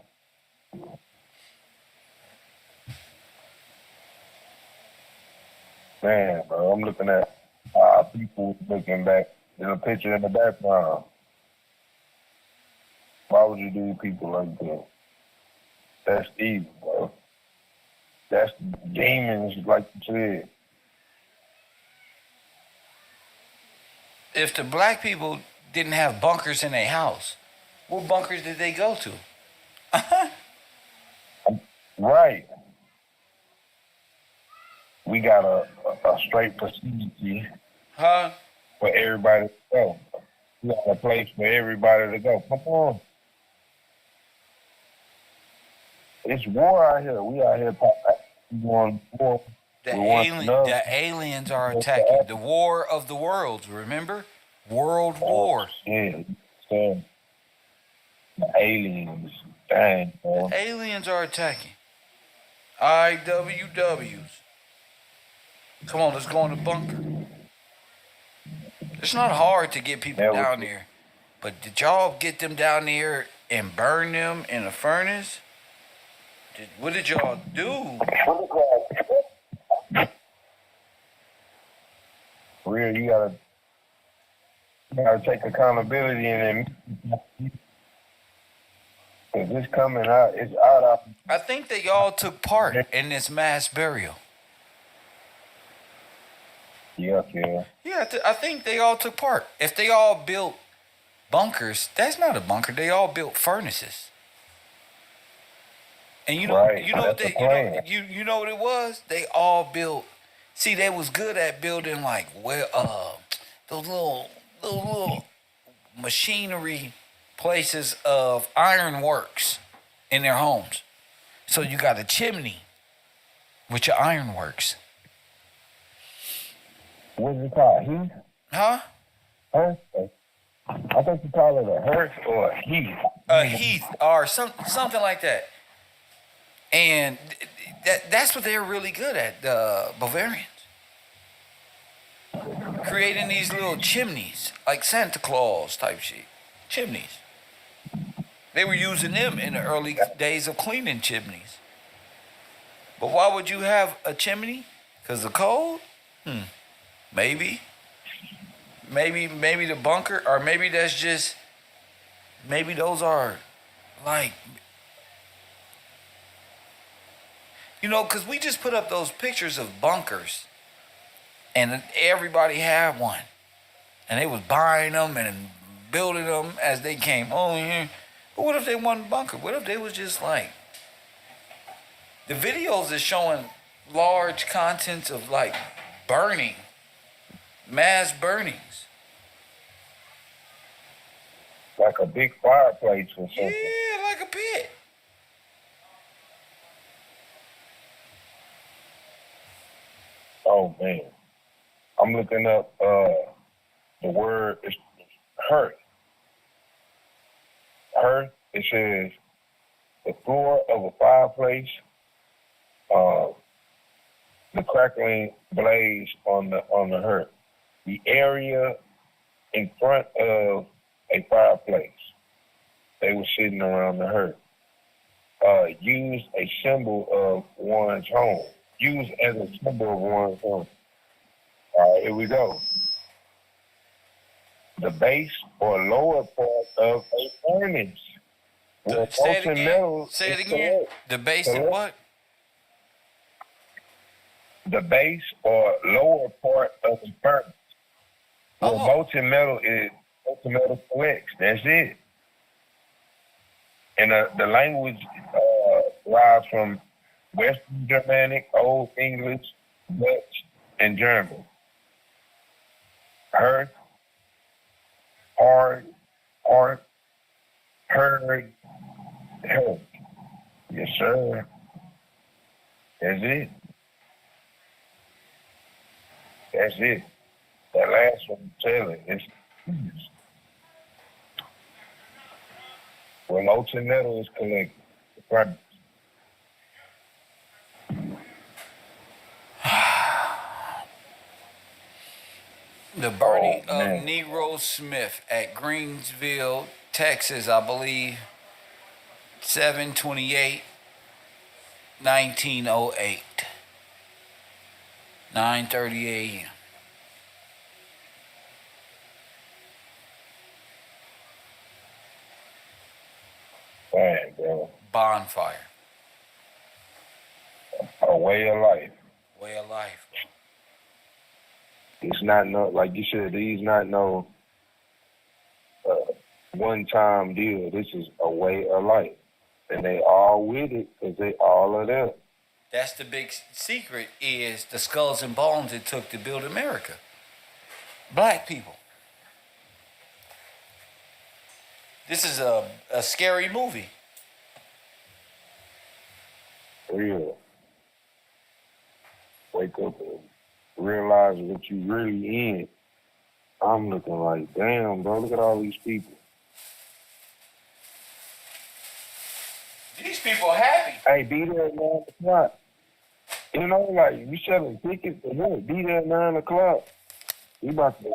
Man, bro, I'm looking at people looking back. There's a picture in the background. Why would you do people like that? That's evil, bro. That's demons, like you said. If the black people didn't have bunkers in their house, what bunkers did they go to? Right. We got a straight facility for everybody to go. We got a place for everybody to go. Come on. It's war out here. We out here going war. The aliens are attacking. The war of the worlds, remember? World War. Yeah. The aliens. Dang, bro. The aliens are attacking. IWWs. Come on, let's go in the bunker. It's not hard to get people down there. But did y'all get them down there and burn them in a furnace? What did y'all do? Real, you gotta take accountability in it. Cause it's coming out. It's out. I think they all took part in this mass burial. Yeah. Yeah, I think they all took part. If they all built bunkers, that's not a bunker. They all built furnaces. And you know what it was? They all built. See, they was good at building like those little machinery places of ironworks in their homes. So you got a chimney with your ironworks. What's it called? Heath? Huh? Hearth? I think you call it a hearth or a heath. A heath or something like that. And that's what they're really good at, the Bavarians. Creating these little chimneys, like Santa Claus type shit. Chimneys. They were using them in the early days of cleaning chimneys. But why would you have a chimney? Because of cold? Maybe. Maybe the bunker, or maybe that's just, maybe those are like, you know, because we just put up those pictures of bunkers. And everybody had one. And they was buying them and building them as they came on here. But what if they wasn't bunkered? What if they was just like, the videos is showing large contents of like burning, mass burnings. Like a big fireplace or something. Yeah, like a pit. Oh man. I'm looking up the word is hearth. Hearth, it says the floor of a fireplace, the crackling blaze on the hearth. The area in front of a fireplace. They were sitting around the hearth. Used a symbol of one's home. Used as a symbol of one's home. All right, here we go. The base or lower part of a furnace. Say it again. Say it again. The base of what? The base or lower part of a furnace. Well, molten metal collects. That's it. And the language derives from Western Germanic, Old English, Dutch, and German. Hearth, hard, heart, heard, heard. Yes, sir. That's it. That's it. That last one, telling it's well, molten metal is collected. Right. The burning of Nero Smith at Greensville, Texas, I believe, 7/28, 1908, 9:30 a.m. Fine, bro. Bonfire. A way of life. Way of life, bro. It's not no, like you said, these not no one-time deal. This is a way of life. And they all with it because they all are there. That's the big secret, is the skulls and bones it took to build America. Black people. This is a scary movie. Real. Wake up and realize what you really in. I'm looking like, damn, bro, look at all these people. These people happy. Hey, be there at 9 o'clock. You know, like, you selling tickets to what? Be there at 9 o'clock. We about to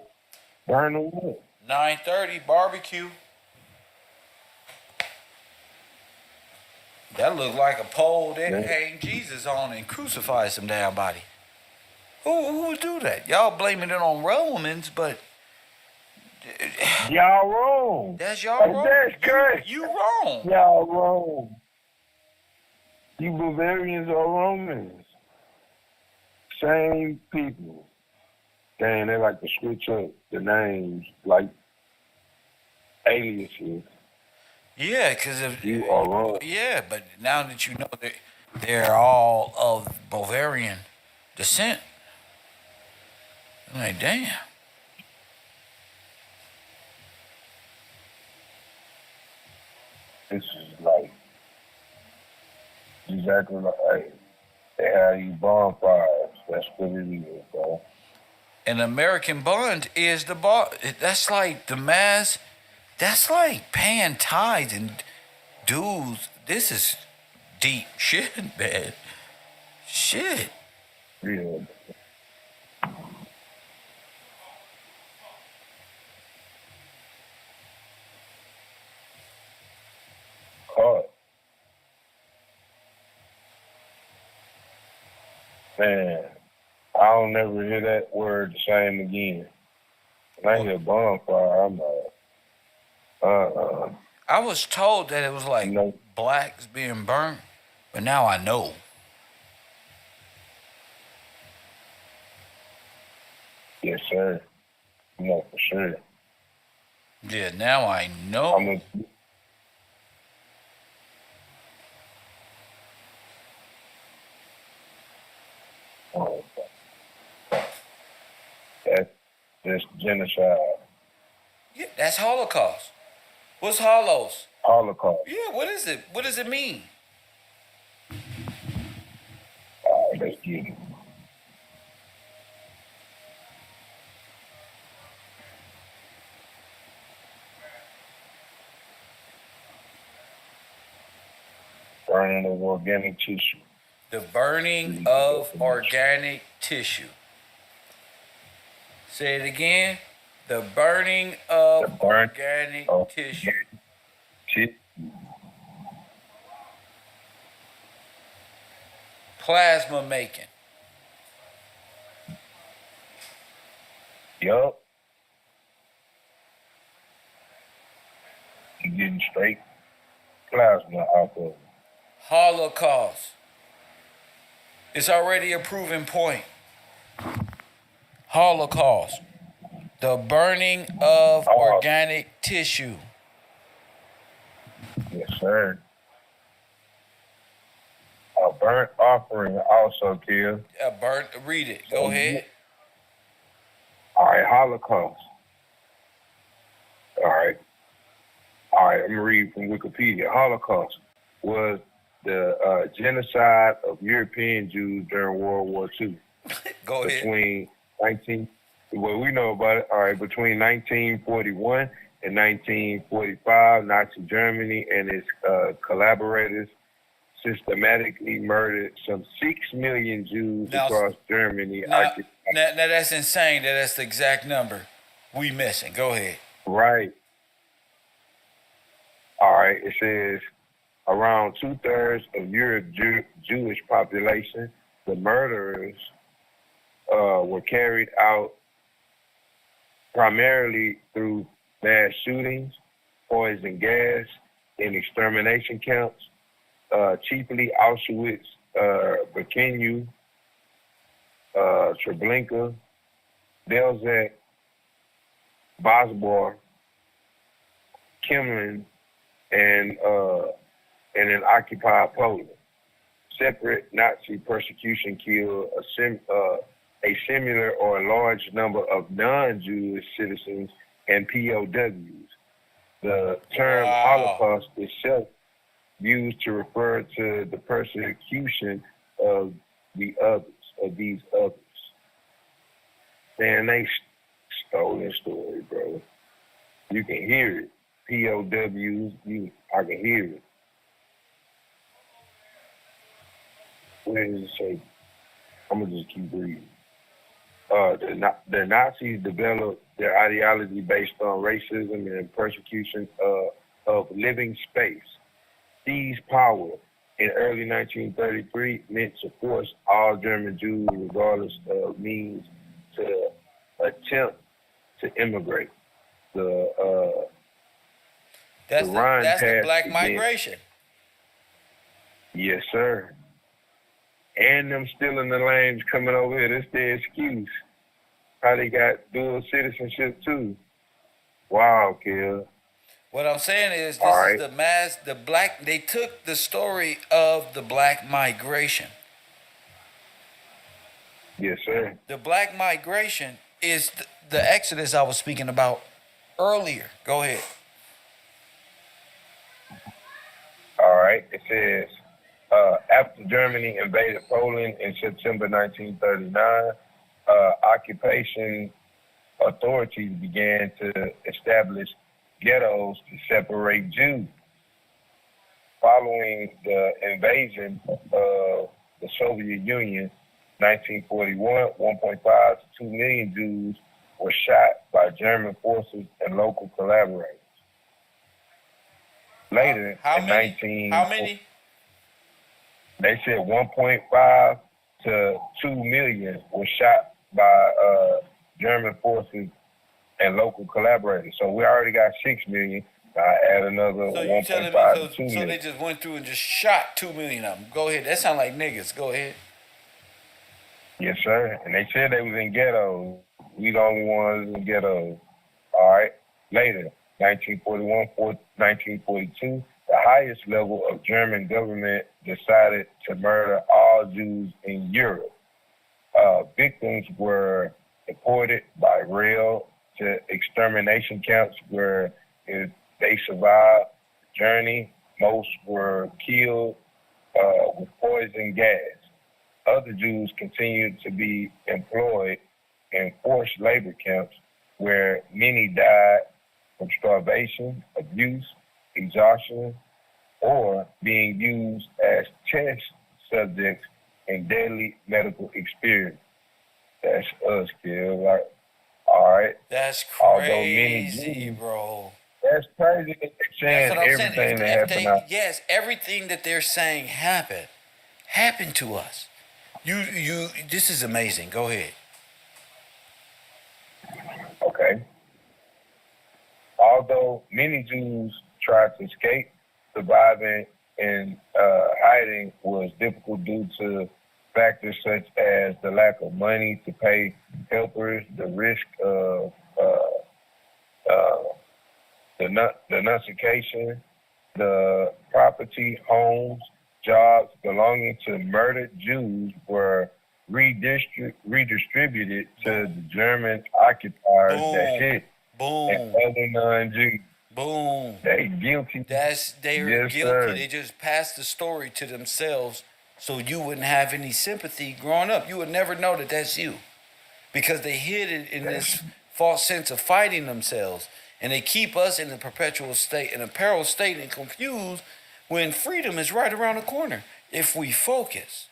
burn the wood. 9:30 barbecue. That looked like a pole that hang Jesus on and crucify some damn body. Who would do that? Y'all blaming it on Romans, but y'all wrong. That's y'all wrong. That's correct. You wrong. Y'all wrong. You Bavarians are Romans. Same people. Dang, they like to switch up the names like aliases. Yeah, because if you are wrong. Yeah, but now that you know that they're all of Bavarian descent, I'm like, damn. This is like exactly like they have you bonfires. That's what it is, bro. An American bond is the bar. That's like the mass. That's like paying tithes and dues. This is deep shit, man. Shit. Yeah. Hard. Man, I don't never hear that word the same again. When I hear bonfire, I'm like, I was told that it was like blacks being burnt, but now I know. Yes, sir. No, for sure. Yeah, now I know. That's genocide. Yeah, that's Holocaust. What's Holos? Holocaust. Yeah, what is it? What does it mean? All right, let's get it. Burning of organic tissue. The burning of organic tissue. Say it again. The burning of organic tissue. Plasma making. Yup. You're getting straight plasma out of it. Holocaust. It's already a proven point. Holocaust. The burning of organic tissue. Yes, sir. A burnt offering also kills. Read it. Go ahead. All right, Holocaust. All right, I'm going to read from Wikipedia. Holocaust was the genocide of European Jews during World War II. Go ahead. We know about it. All right, between 1941 and 1945, Nazi Germany and its collaborators systematically murdered some 6 million Jews across Germany. Now that's insane that that's the exact number we missing. Go ahead. Right. All right. It says around 2/3 of Europe's Jewish population, the murderers were carried out primarily through mass shootings, poison gas, and extermination camps, chiefly Auschwitz, Birkenau, Treblinka, Belzec, Bosbor, Kimlin, and in occupied Poland. Separate Nazi persecution killed a similar or a large number of non-Jewish citizens and POWs. The term Holocaust itself used to refer to the persecution of these others. Man, they stole this story, bro. You can hear it. POWs, I can hear it. What does it say? I'm going to just keep reading. The Nazis developed their ideology based on racism and persecution of living space. Seized power in early 1933 meant to force all German Jews, regardless of means, to attempt to immigrate. That's the black migration. Yes, sir. And them stealing the lanes coming over here. That's their excuse. How they got dual citizenship too. Wow, kid. What I'm saying is this is they took the story of the black migration. Yes, sir. The black migration is the exodus I was speaking about earlier. Go ahead. All right. It says, after Germany invaded Poland in September 1939, occupation authorities began to establish ghettos to separate Jews. Following the invasion of the Soviet Union, 1941, 1.5 to 2 million Jews were shot by German forces and local collaborators. Later, how many? They said 1.5 to 2 million were shot by German forces and local collaborators. So we already got 6 million. I add another 1.5 to 2 million. So they just went through and just shot 2 million of them. Go ahead. That sound like niggas. Go ahead. Yes, sir. And they said they was in ghettos. We the only ones in the ghettos. All right. Later, 1941, 1942, the highest level of German government decided to murder all Jews in Europe. Victims were deported by rail to extermination camps where if they survived the journey, most were killed with poison gas. Other Jews continued to be employed in forced labor camps where many died from starvation, abuse, exhaustion, or being used as test subjects in deadly medical experience. That's us, kid. Like, all right. That's Many crazy, Jews, bro. that's crazy that they're That's saying what I'm saying. everything that happened out. Yes, everything that they're saying happened to us. This is amazing. Go ahead. Okay. Although many Jews tried to escape, surviving and hiding was difficult due to factors such as the lack of money to pay helpers, the risk of denunciation, the property, homes, jobs belonging to murdered Jews were redistributed to the German occupiers that hit and other non-Jews. Boom. They guilty. They are Yes, guilty. sir. They just passed the story to themselves so you wouldn't have any sympathy growing up. You would never know that that's you because they hid it in this false sense of fighting themselves. And they keep us in a perpetual state, in a perilous state and confused when freedom is right around the corner. If we focus.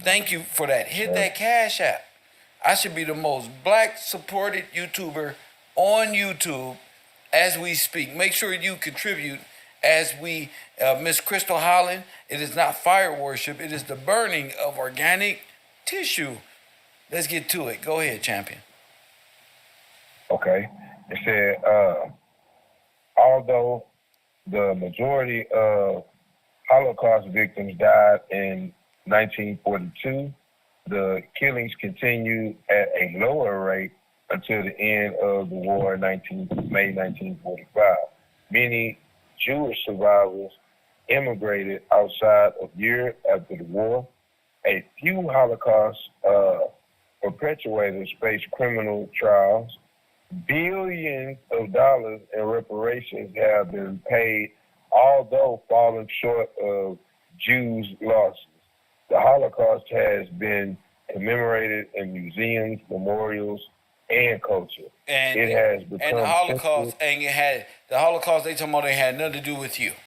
Thank you for that. Hit that Cash App. I should be the most black supported YouTuber on YouTube as we speak. Make sure you contribute as we, Miss Crystal Holland, it is not fire worship, it is the burning of organic tissue. Let's get to it. Go ahead, champion. Okay. It said, although the majority of Holocaust victims died in 1942, the killings continued at a lower rate until the end of the war in May 1945. Many Jewish survivors immigrated outside of Europe after the war. A few Holocaust perpetrators faced criminal trials. Billions of dollars in reparations have been paid, although falling short of Jews' losses. The Holocaust has been commemorated in museums, memorials, and culture. And it has become the Holocaust, they talking about it had nothing to do with you.